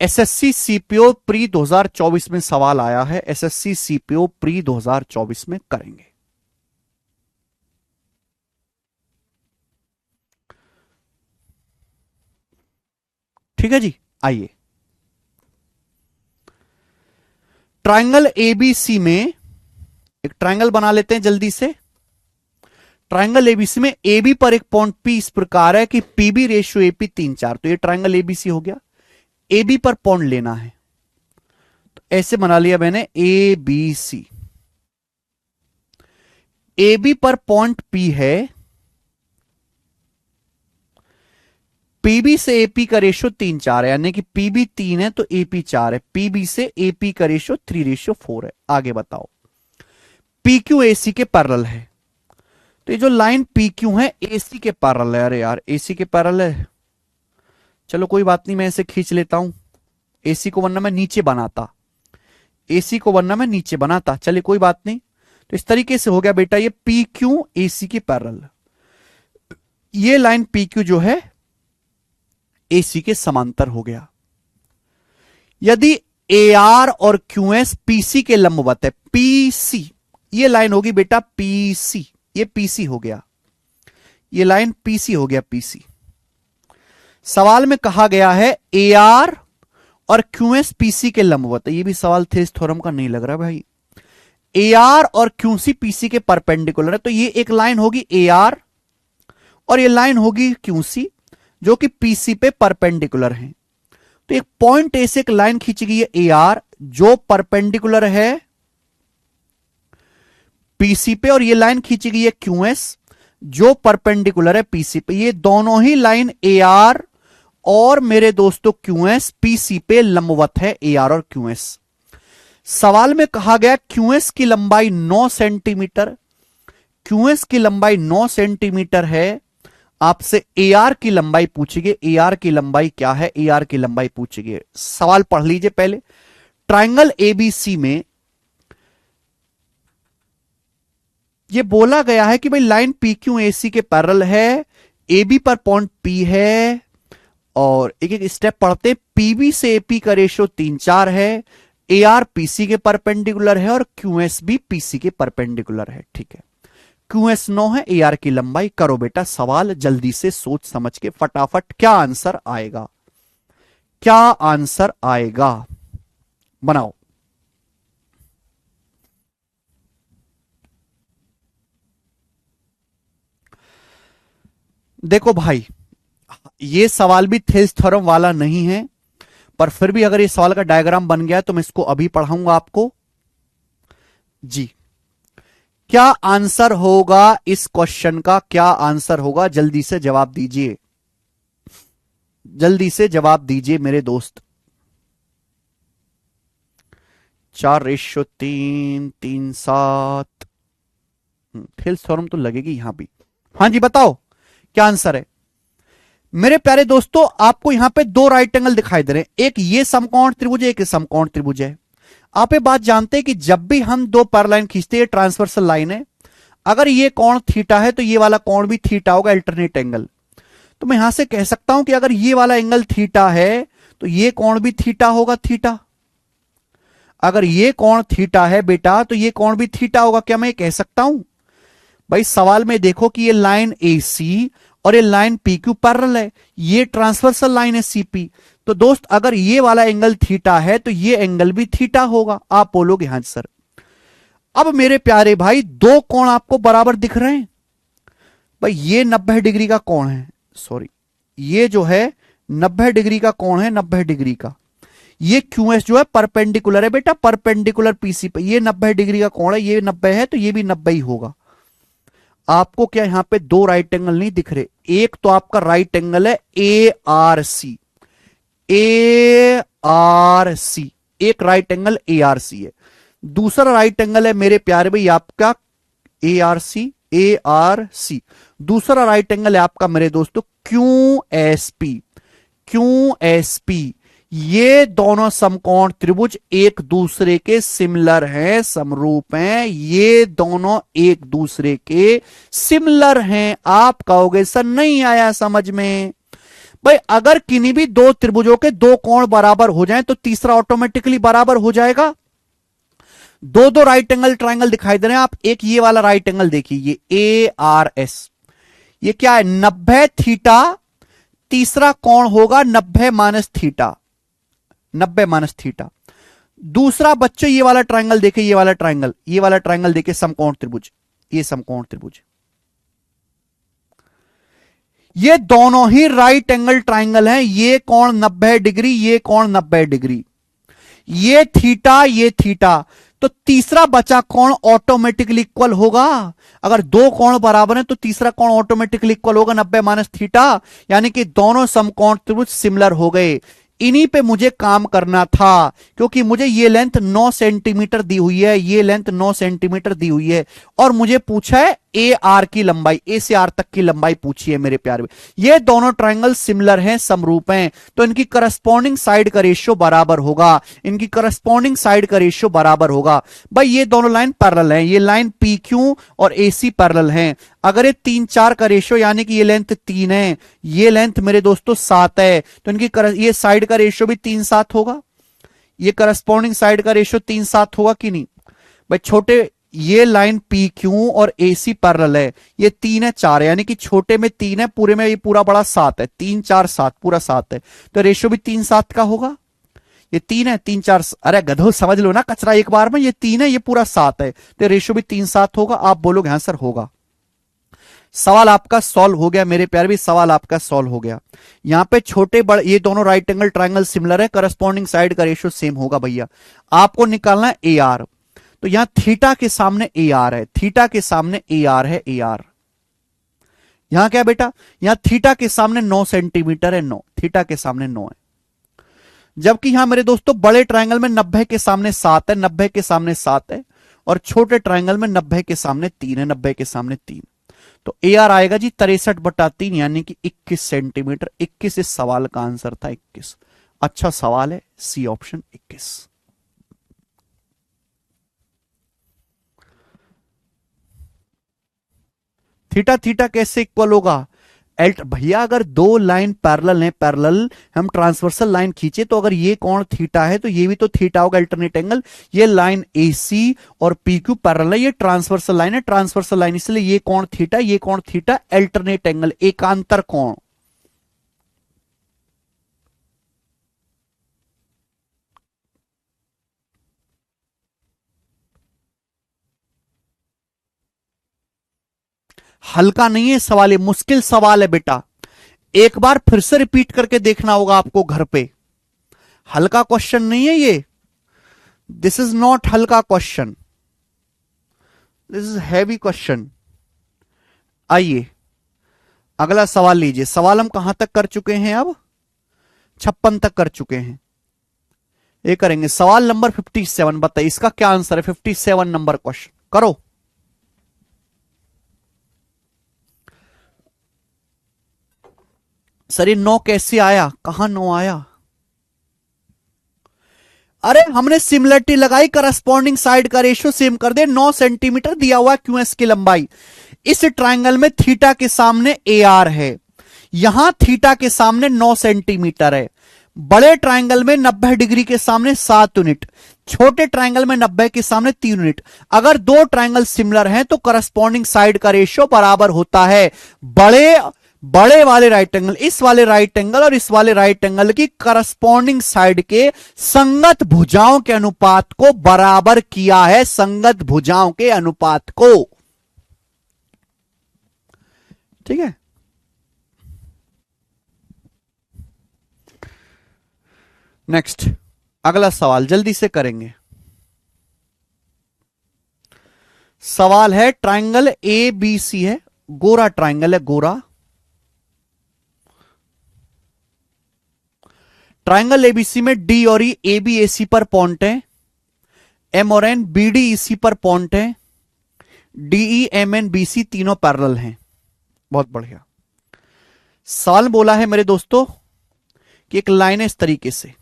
Speaker 1: एसएससी सीपीओ प्री 2024 में सवाल आया है। एसएससी सीपीओ प्री 2024 में करेंगे। ठीक है जी। आइए ट्राइंगल एबीसी में एक ट्राइंगल बना लेते हैं जल्दी से। ट्राइंगल एबीसी में एबी पर एक पॉइंट पी इस प्रकार है कि पीबी रेशियो एपी 3:4। तो ये ट्राइंगल एबीसी हो गया। एबी पर पॉइंट लेना है तो ऐसे बना लिया मैंने ए बी सी। एबी पर पॉइंट पी है, पीबी से एपी का रेशियो 3:4 है, यानी कि पीबी 3 है तो एपी 4 है। पीबी से एपी का रेशियो 3:4 है। आगे बताओ। पीक्यू एसी के पैरेलल है, तो ये जो लाइन पीक्यू है एसी के पैरेलल है। अरे यार एसी के पैरेलल है, चलो कोई बात नहीं, मैं इसे खींच लेता हूं। एसी को वरना मैं नीचे बनाता, चलिए कोई बात नहीं। तो इस तरीके से हो गया बेटा ये पीक्यू एसी के पैरेलल। ये लाइन पीक्यू जो है एसी के समांतर हो गया। यदि एआर और क्यूएस पीसी के लंबवत है, पीसी ये लाइन होगी बेटा पीसी, ये पीसी हो गया, ये लाइन पीसी हो गया पीसी। सवाल में कहा गया है एआर और क्यूएस पीसी के लंबवत है। ये भी सवाल थेल्स थ्योरम का नहीं लग रहा भाई। एआर और क्यूसी पीसी के परपेंडिकुलर है, तो ये एक लाइन होगी एआर और ये लाइन होगी क्यूसी जो कि पीसी पे परपेंडिकुलर है। तो एक पॉइंट ए से एक लाइन खींची गई है एआर जो परपेंडिकुलर है पीसी पे, और ये लाइन खींची गई है क्यूएस जो परपेंडिकुलर है पीसी पे। ये दोनों ही लाइन ए आर और मेरे दोस्तों क्यूएस पीसी पे लंबवत है, ए आर और क्यूएस। सवाल में कहा गया क्यूएस की लंबाई 9 सेंटीमीटर, क्यूएस की लंबाई 9 सेंटीमीटर है। आपसे ए आर की लंबाई पूछिए, ए आर की लंबाई क्या है, ए आर की लंबाई पूछिए। सवाल पढ़ लीजिए पहले। ट्राइंगल एबीसी में ये बोला गया है कि भाई लाइन पी क्यू ए सी के पैरेलल है, ए बी पर पॉइंट पी है, और एक एक स्टेप पढ़ते। पीबी से एपी का रेशियो 3:4 है, ए आर पीसी के परपेंडिकुलर है और क्यूएस भी पीसी के परपेंडिकुलर है। ठीक है, क्यूएस 9 है, ए आर की लंबाई। करो बेटा सवाल जल्दी से सोच समझ के फटाफट, क्या आंसर आएगा, क्या आंसर आएगा, बनाओ। देखो भाई, ये सवाल भी थेल्स थ्योरम वाला नहीं है, पर फिर भी अगर ये सवाल का डायग्राम बन गया तो मैं इसको अभी पढ़ाऊंगा आपको जी। क्या आंसर होगा इस क्वेश्चन का, क्या आंसर होगा, जल्दी से जवाब दीजिए, जल्दी से जवाब दीजिए मेरे दोस्त। 4:3, 3:7, थेल्स थ्योरम तो लगेगी यहां भी। हाँ जी बताओ क्या आंसर है मेरे प्यारे दोस्तों। आपको यहां पे दो राइट एंगल दिखाई दे रहे हैं, एक ये समकोण त्रिभुज है, एक समकोण त्रिभुज है। आप ये बात जानते हैं कि जब भी हम दो पैरेलल लाइन खींचते हैं, ट्रांसवर्सल लाइन है, अगर ये कोण थीटा है तो ये वाला कोण भी थीटा होगा, अल्टरनेट एंगल। तो मैं यहां से कह सकता हूं कि अगर ये वाला एंगल थीटा है तो ये कोण भी थीटा होगा, थीटा। अगर ये कोण थीटा है बेटा तो ये कोण भी थीटा होगा, क्या मैं कह सकता हूं? भाई सवाल में देखो कि ये लाइन AC और ये लाइन PQ पैरेलल है, ये ट्रांसवर्सल लाइन है CP। तो दोस्त अगर ये वाला एंगल थीटा है तो ये एंगल भी थीटा होगा। आप बोलोगे हाँ सर। अब मेरे प्यारे भाई दो कोण आपको बराबर दिख रहे हैं। भाई ये 90 डिग्री का कोण है, सॉरी ये जो है 90 डिग्री का कोण है, 90 डिग्री का। ये QS जो है परपेंडिकुलर है बेटा, परपेंडिकुलर PC पे। ये 90 डिग्री का कोण है, ये 90 है तो ये भी 90 ही होगा। आपको क्या यहां पे दो राइट एंगल नहीं दिख रहे? एक तो आपका राइट एंगल है ARC, ARC, एक राइट एंगल ARC है। दूसरा राइट एंगल है मेरे प्यारे भाई आपका ARC, ARC। दूसरा राइट एंगल है आपका मेरे दोस्तों QSP, QSP। ये दोनों समकोण त्रिभुज एक दूसरे के सिमिलर हैं, समरूप हैं, ये दोनों एक दूसरे के सिमिलर हैं। आप कहोगे सर नहीं आया समझ में। भाई अगर किन्हीं भी दो त्रिभुजों के दो कोण बराबर हो जाएं तो तीसरा ऑटोमेटिकली बराबर हो जाएगा। दो दो राइट एंगल ट्राइंगल दिखाई दे रहे हैं आप, एक ये वाला राइट एंगल देखिए, ये ARS, ये क्या है 90 थीटा, तीसरा कोण होगा 90 माइनस थीटा, 90 माइनस थीटा। दूसरा बच्चों ये वाला ट्राइंगल देखे, ये वाला ट्राइंगल, ये वाला ट्राइंगल देखे, समकोण त्रिभुज, ये समकोण त्रिभुज। ये दोनों ही राइट एंगल ट्राइंगल हैं, ये कोण 90 डिग्री, ये कोण 90 डिग्री, ये थीटा, ये थीटा। तो तीसरा बचा कोण ऑटोमेटिकली इक्वल होगा। अगर दो कोण बराबर हैं तो तीसरा कोण ऑटोमेटिकली इक्वल होगा 90 माइनस थीटा, यानी कि दोनों समकोण त्रिभुज सिमिलर हो गए। इन्हीं पे मुझे काम करना था, क्योंकि मुझे ये लेंथ 9 सेंटीमीटर दी हुई है, ये लेंथ 9 सेंटीमीटर दी हुई है, और मुझे पूछा है AR की लंबाई, A से R तक की लंबाई पूछी है मेरे प्यारे। ये दोनों ट्राइंगल सिमिलर हैं, समरूप हैं, तो इनकी करस्पॉन्डिंग साइड का रेशियो बराबर होगा, इनकी करस्पॉन्डिंग साइड का रेशियो बराबर होगा। भाई ये दोनों लाइन पैरेलल हैं, ये लाइन PQ और AC पैरेलल हैं। अगर ये 3:4 का रेशियो, यानी कि ये लेंथ 3 है, ये लेंथ मेरे दोस्तों 7 है, तो इनकी ये साइड का रेशियो भी 3:7 होगा। ये करस्पॉन्डिंग साइड का रेशियो 3:7 होगा कि नहीं? भाई छोटे, ये लाइन PQ और AC पैरेलल है, ये 3 है 4 है, यानी कि छोटे में 3 है, पूरे में ये पूरा बड़ा 7 है, 3 4 7 पूरा 7 है, तो रेशियो भी 3:7 का होगा। ये 3 है 3 4, अरे गधो समझ लो ना कचरा एक बार में, ये 3 है ये पूरा 7 है, तो रेशियो भी 3:7 होगा। आप बोलोगे हाँ सर होगा। सवाल आपका सॉल्व हो गया मेरे प्यारे भी, सवाल आपका सॉल्व हो गया। यहां पे छोटे बड़े ये दोनों राइट एंगल ट्राइंगल सिमिलर है, करस्पॉन्डिंग साइड का रेशियो सेम होगा भैया। आपको निकालना है AR, तो यहां थीटा के सामने AR है, थीटा के सामने AR है, AR यहां क्या बेटा, यहां थीटा के सामने 9 सेंटीमीटर है, 9 थीटा के सामने 9 है। जबकि यहां मेरे दोस्तों बड़े ट्रायंगल में 90 के सामने 7 है, 90 के सामने 7 है, और छोटे ट्रायंगल में 90 के सामने 3 है, 90 के सामने 3। तो ए आर आएगा जी 63/3 यानी कि 21 सेंटीमीटर। 21 इस सवाल का आंसर था, 21। अच्छा सवाल है, सी ऑप्शन 21। थीटा थीटा कैसे इक्वल होगा? भैया अगर दो लाइन पैरेलल हैं, पैरेलल हम ट्रांसवर्सल लाइन खींचे तो अगर ये कोण थीटा है तो ये भी तो थीटा होगा, अल्टरनेट एंगल। ये लाइन एसी और पी क्यू पैरेलल है, ये ट्रांसवर्सल लाइन है, ट्रांसवर्सल लाइन, इसलिए ये कोण थीटा, ये कोण थीटा, अल्टरनेट एंगल, एकांतर कोण। हल्का नहीं है सवाल, ये मुश्किल सवाल है बेटा, एक बार फिर से रिपीट करके देखना होगा आपको घर पे। हल्का क्वेश्चन नहीं है ये, दिस इज नॉट हल्का question, this is heavy question. आइए अगला सवाल लीजिए। सवाल हम कहां तक कर चुके हैं? अब 56 तक कर चुके हैं। ये करेंगे सवाल नंबर 57। बताइए इसका क्या आंसर है? 57 नंबर क्वेश्चन करो। सर ये 9 कैसे आया? कहां 9 आया? अरे हमने सिमिलरिटी लगाई, करस्पॉन्डिंग साइड का रेशियो सेम कर दे। 9 सेंटीमीटर दिया हुआ क्यूएस की लंबाई, इस ट्रायंगल में थीटा के सामने ए आर है, यहां थीटा के सामने 9 सेंटीमीटर है। बड़े ट्रायंगल में 90 डिग्री के सामने 7 यूनिट, छोटे ट्रायंगल में 90 के सामने 3 यूनिट। अगर दो ट्रायंगल सिमिलर हैं तो करस्पॉन्डिंग साइड का रेशियो बराबर होता है बड़े वाले राइट एंगल, इस वाले राइट एंगल और इस वाले राइट एंगल की करस्पॉन्डिंग साइड के संगत भुजाओं के अनुपात को बराबर किया है, संगत भुजाओं के अनुपात को। ठीक है, नेक्स्ट अगला सवाल जल्दी से करेंगे। सवाल है ट्रायंगल ए बी सी है, गोरा ट्रायंगल है, गोरा ट्रायंगल एबीसी में डी और ई ए बी ए सी पर पॉइंट है, एम और N B D E C पर पॉइंट है, DE M N B C तीनों पैरेलल हैं। बहुत बढ़िया। सवाल बोला है मेरे दोस्तों कि एक लाइन है इस तरीके से,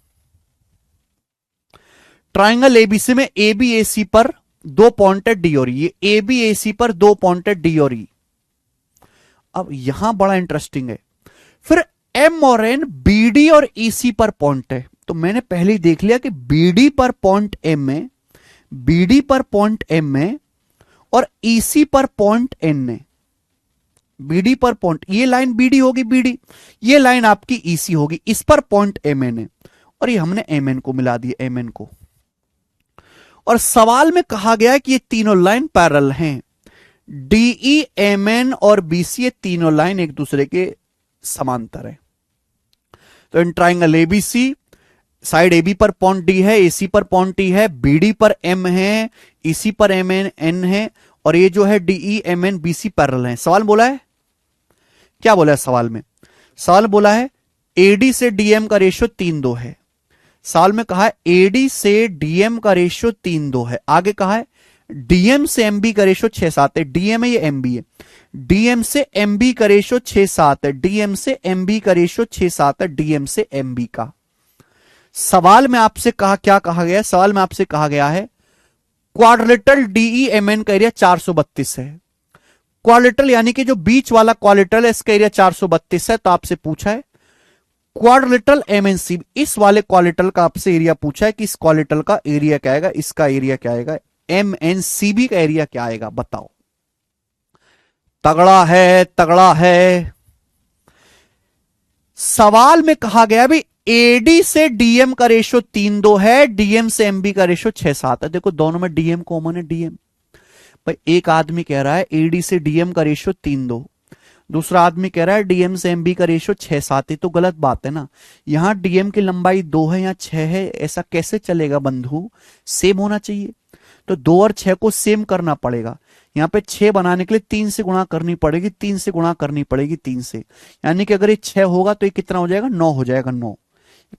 Speaker 1: ट्रायंगल एबीसी में ए बी ए सी पर 2 पॉइंट है डी और ई, ये ए बी ए सी पर 2 पॉइंट है डी और ई। अब यहां बड़ा इंटरेस्टिंग है, फिर एम और एन बीडी और ईसी पर पॉइंट है। तो मैंने पहले ही देख लिया कि बीडी पर पॉइंट एम है, बीडी पर पॉइंट एम है और ईसी पर पॉइंट एन है। बीडी पर पॉइंट, ये लाइन बीडी होगी, बीडी, ये लाइन आपकी ईसी होगी, इस पर पॉइंट एम एन है और ये हमने एम एन को मिला दिया, एम एन को। और सवाल में कहा गया है कि ये तीनों लाइन पैरेलल हैं, डीई एम एन और बीसी, ये तीनों लाइन एक दूसरे के समांतर है। तो in triangle ABC side AB पर पॉइंट डी है, एसी पर पॉइंट टी है, बीडी पर एम है, ईसी पर एम एन एन है और ये जो है DE M N BC parallel है। सवाल बोला है, क्या बोला है सवाल में? सवाल बोला है एडी से डीएम का रेशियो 3:2 है। सवाल में कहा है एडी से डीएम का रेशियो 3:2 है। आगे कहा है डीएम से एमबी का रेशियो 6:7 है। डीएम है ये एमबी है, डीएम से एमबी का रेशियो 6:7 है, डीएम से एमबी का रेशियो 6:7 है, डीएम से एमबी का। सवाल में आपसे कहा, क्या कहा गया? सवाल में आपसे कहा गया है क्वाड्रिलेटरल डीई एमएन का एरिया 432 है। क्वाड्रिलेटरल यानी कि जो बीच वाला क्वाड्रिलेटरल है इसका एरिया 432 है। तो आपसे पूछा है क्वाड्रिलेटरल एमएनसी, इस वाले क्वाड्रिलेटरल का आपसे एरिया पूछा है कि इस क्वाड्रिलेटरल का एरिया क्या आएगा, इसका एरिया क्या आएगा, एमएनसीबी का एरिया क्या आएगा, बताओ। तगड़ा है, तगड़ा है। सवाल में कहा गया भी एडी से डीएम का रेशियो 3:2 है, डीएम से एमबी का रेशियो 6:7 है। देखो दोनों में डीएम कॉमन है, डीएम। भाई एक आदमी कह रहा है एडी से डीएम का रेशियो 3:2, दूसरा आदमी कह रहा है डीएम से एमबी का रेशियो 6:7 है। तो गलत बात है ना, यहां डीएम की लंबाई 2 है, यहां 6 है, ऐसा कैसे चलेगा बंधु? सेम होना चाहिए। तो 2 और 6 को सेम करना पड़ेगा। यहां पे 6 बनाने के लिए 3 से गुणा करनी पड़ेगी, 3 से गुणा करनी पड़ेगी 3 से, यानी कि अगर ये 6 होगा तो ये कितना हो जाएगा, 9 हो जाएगा, 9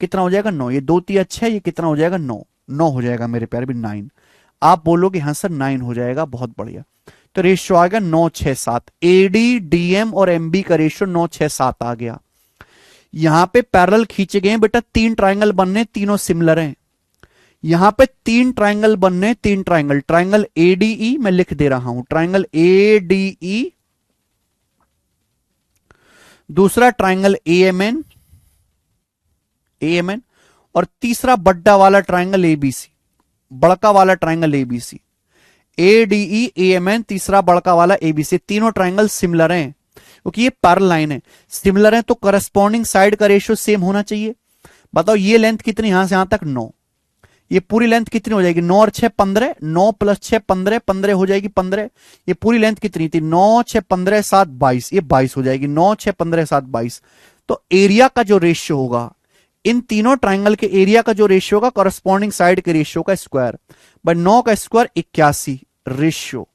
Speaker 1: कितना हो जाएगा, 9, ये 2 3 6, ये कितना हो जाएगा, 9, 9 हो जाएगा मेरे प्यारे भी 9। आप बोलोगे हाँ सर 9 हो जाएगा, बहुत बढ़िया। तो रेशियो आ गया 9 6 7, एडी डीएम और एमबी का रेशियो 9 6 7 आ गया। यहां पे पैरेलल खींचे गए बेटा, 3 ट्राइंगल बनने, तीनों सिमिलर हैं। यहां पे 3 ट्राइंगल बनने, 3 ट्राइंगल, ट्राइंगल एडीई मैं लिख दे रहा हूं, ट्राइंगल एडीई, दूसरा ट्राइंगल एएमएन, एएमएन, और तीसरा बड्डा वाला ट्राइंगल एबीसी, बड़का वाला ट्राइंगल एबीसी, एडीई एएमएन, तीसरा बड़का वाला एबीसी। तीनों ट्राइंगल सिमिलर हैं क्योंकि ये पैरेलल लाइन है, सिमिलर है तो करस्पॉन्डिंग साइड का रेशियो सेम होना चाहिए। बताओ ये लेंथ कितनी, यहां से यहां तक 9, ये पूरी लेंथ कितनी हो जाएगी, 9 और 6 15, 9 प्लस 6 15, 15 हो जाएगी 15। ये पूरी लेंथ कितनी थी, 9 6 15 7 22, ये 22 हो जाएगी, 9 6 15 7 22। तो एरिया का जो रेशियो होगा, इन तीनों ट्राइंगल के एरिया का जो रेशियो होगा करस्पॉन्डिंग साइड के रेशियो का स्क्वायर, भाई 9 का स्क्वायर 81 रेशियो,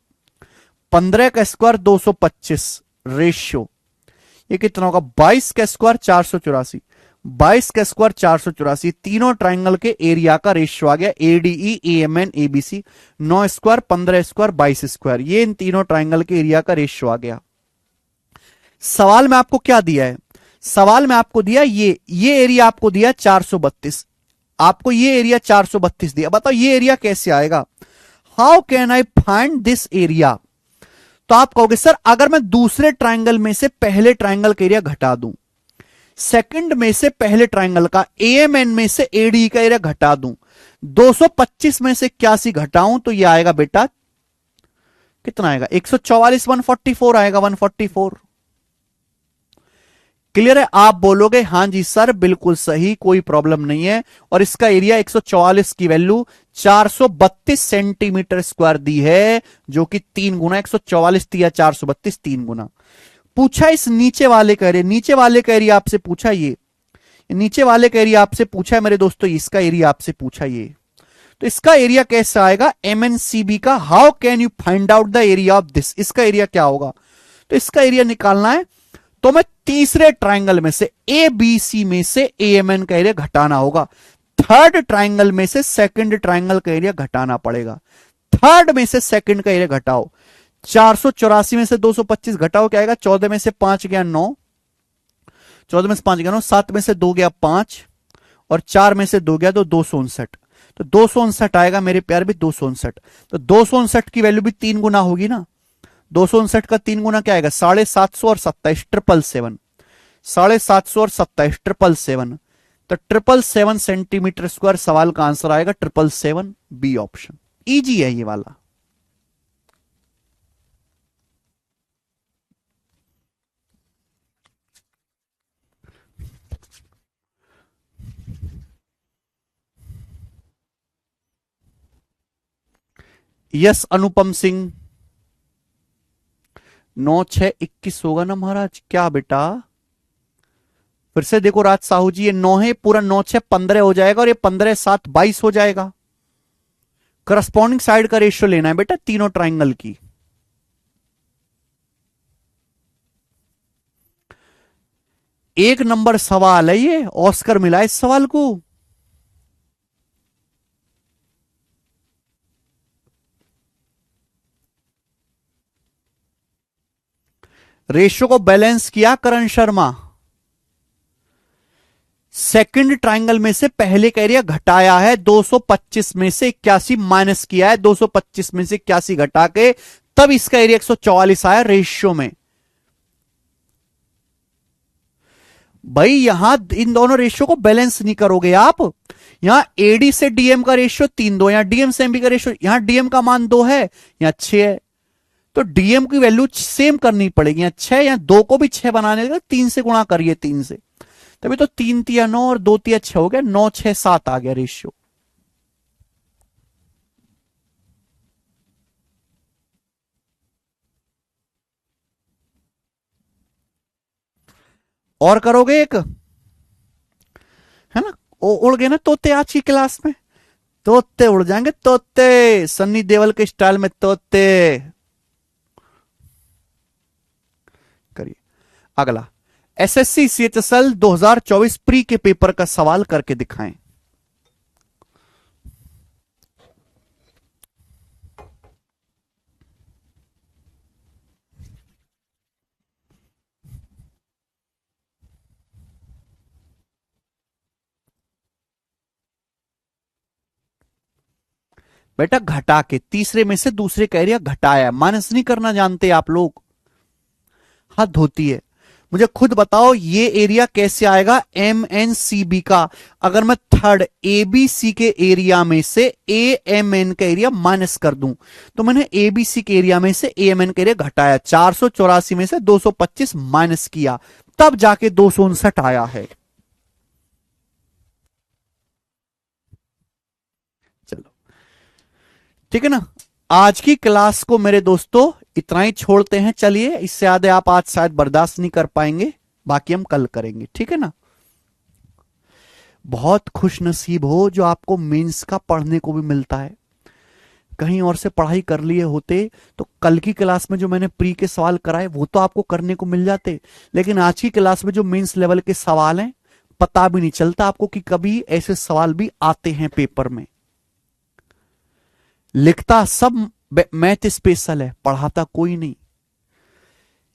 Speaker 1: 15 का स्क्वायर 225 रेशियो, ये कितना होगा, 22 का स्क्वायर 484, 22 का स्क्वायर 484। तीनों ट्राइंगल के एरिया का रेशियो आ गया, ADE AMN ABC, 9 square 15 square 22 square, ये इन तीनों ट्राइंगल के एरिया का रेशियो आ गया। सवाल में आपको क्या दिया है, सवाल में आपको दिया ये एरिया आपको दिया 432, आपको ये एरिया 432 दिया। बताओ ये एरिया कैसे आएगा, how can I find this area. तो आप कहोगे सर अगर मैं दूसरे ट्राइंगल में से पहले ट्राइंगल का एरिया घटा दूं, सेकंड में से पहले ट्राइंगल का एएमएन में से एडी का एरिया घटा दूं, 225 में से 81 घटाऊं तो यह आएगा बेटा कितना आएगा, 144 144 आएगा, 144। क्लियर है, आप बोलोगे हां जी सर बिल्कुल सही, कोई प्रॉब्लम नहीं है। और इसका एरिया 144 की वैल्यू 432 सेंटीमीटर स्क्वायर दी है, जो कि 3 गुना 144 दिया 432 3 गुना। पूछा इस नीचे वाले का एरिया, नीचे वाले का एरिया आपसे पूछा, ये नीचे वाले का एरिया आपसे पूछा है मेरे दोस्तों, इसका एरिया आपसे पूछा ये, तो इसका एरिया कैसा आएगा, एमएनसीबी का, how can you find out the area of this, इसका एरिया क्या होगा। तो इसका एरिया निकालना है तो मैं तीसरे ट्राइंगल में से एबीसी में से एएमएन का एरिया घटाना होगा, थर्ड ट्राइंगल में से सेकंड ट्राइंगल का एरिया घटाना पड़ेगा, थर्ड में से सेकंड का एरिया घटाओ, 484 में से 225 घटाओ क्या आएगा, 14 में से 5 गया 9, 14 में से 5 गया 9, 7 में से 2 गया 5, और 4 में से 2 गया तो 259, तो 259 आएगा मेरे प्यार भी 259। तो 259 की वैल्यू भी 3 गुना होगी ना, 259 का 3 गुना क्या आएगा, 750 और 27 777, 750 और 27 777, तो 777 सेंटीमीटर स्क्वायर सवाल का आंसर आएगा 777, बी ऑप्शन, इजी है ये वाला। यस अनुपम सिंह, 9 6 21 होगा ना महाराज, क्या बेटा फिर से देखो राज साहू जी, ये 9 है पूरा, 9 6 15 हो जाएगा, और ये 15 7 22 हो जाएगा। करस्पॉन्डिंग साइड का रेशियो लेना है बेटा तीनों ट्राइंगल की। एक नंबर सवाल है ये, ऑस्कर मिला इस सवाल को। रेशियो को बैलेंस किया करण शर्मा, सेकंड ट्राइंगल में से पहले का एरिया घटाया है, 225 में से 81 माइनस किया है, 225 में से 81 घटा के तब इसका एरिया 144 आया रेशियो में। भाई यहां इन दोनों रेशियो को बैलेंस नहीं करोगे आप, यहां एडी से डीएम का रेशियो 3 2, यहां डीएम से एमबी का रेशियो, यहां डीएम का मान 2 है, यहां 6 है, तो डीएम की वैल्यू सेम करनी पड़ेगी, यहां 6, यहां 2 को भी 6 बनाने का 3 से गुणा करिए, 3 से, तभी तो 3 तिया 9 और 2 तिया 6 हो गया, 9 6 7 आ गया रेशियो। और करोगे एक, है ना, उड़ गए ना तोते आज की क्लास में, तोते उड़ जाएंगे तोते, सन्नी देवल के स्टाइल में तोते। करिए। अगला, एसएससी सीएचएसएल 2024 प्री के पेपर का सवाल करके दिखाएं। बेटा घटा के, तीसरे में से दूसरे का एरिया घटाया, माइनस नहीं करना जानते आप लोग, हद होती है। मुझे खुद बताओ ये एरिया कैसे आएगा एम एन सी बी का, अगर मैं थर्ड ए बी सी के एरिया में से ए एम एन का एरिया माइनस कर दूं, तो मैंने ए बी सी के एरिया में से ए एम एन का एरिया घटाया, 484 में से 225 माइनस किया, तब जाके 259 आया है। चलो ठीक है ना, आज की क्लास को मेरे दोस्तों इतना ही छोड़ते हैं। चलिए, इससे ज्यादा आप आज शायद बर्दाश्त नहीं कर पाएंगे, बाकी हम कल करेंगे, ठीक है ना। बहुत खुश नसीब हो जो आपको मेंस का पढ़ने को भी मिलता है। कहीं और से पढ़ाई कर लिए होते तो कल की क्लास में जो मैंने प्री के सवाल कराए वो तो आपको करने को मिल जाते, लेकिन आज की क्लास में जो मेंस लेवल के सवाल हैं पता भी नहीं चलता आपको कि कभी ऐसे सवाल भी आते हैं पेपर में। लिखता सब मैथ स्पेशल है, पढ़ाता कोई नहीं।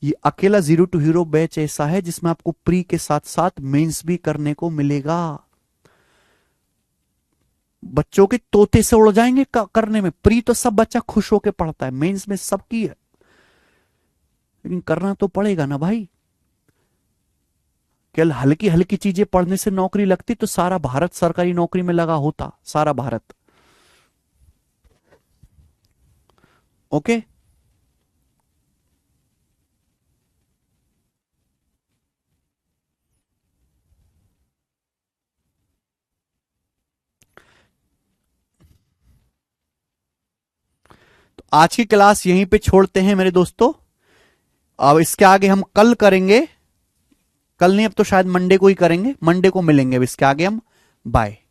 Speaker 1: ये अकेला जीरो टू हीरो बैच ऐसा है जिसमें आपको प्री के साथ साथ मेंस भी करने को मिलेगा। बच्चों के तोते से उड़ जाएंगे करने में। प्री तो सब बच्चा खुश होकर पढ़ता है, मेंस में सबकी है, लेकिन करना तो पड़ेगा ना भाई। केवल हल्की हल्की चीजें पढ़ने से नौकरी लगती तो सारा भारत सरकारी नौकरी में लगा होता, सारा भारत। ओके तो आज की क्लास यहीं पे छोड़ते हैं मेरे दोस्तों। अब इसके आगे हम कल करेंगे, कल नहीं अब तो शायद मंडे को ही करेंगे, मंडे को मिलेंगे। अब इसके आगे हम बाय।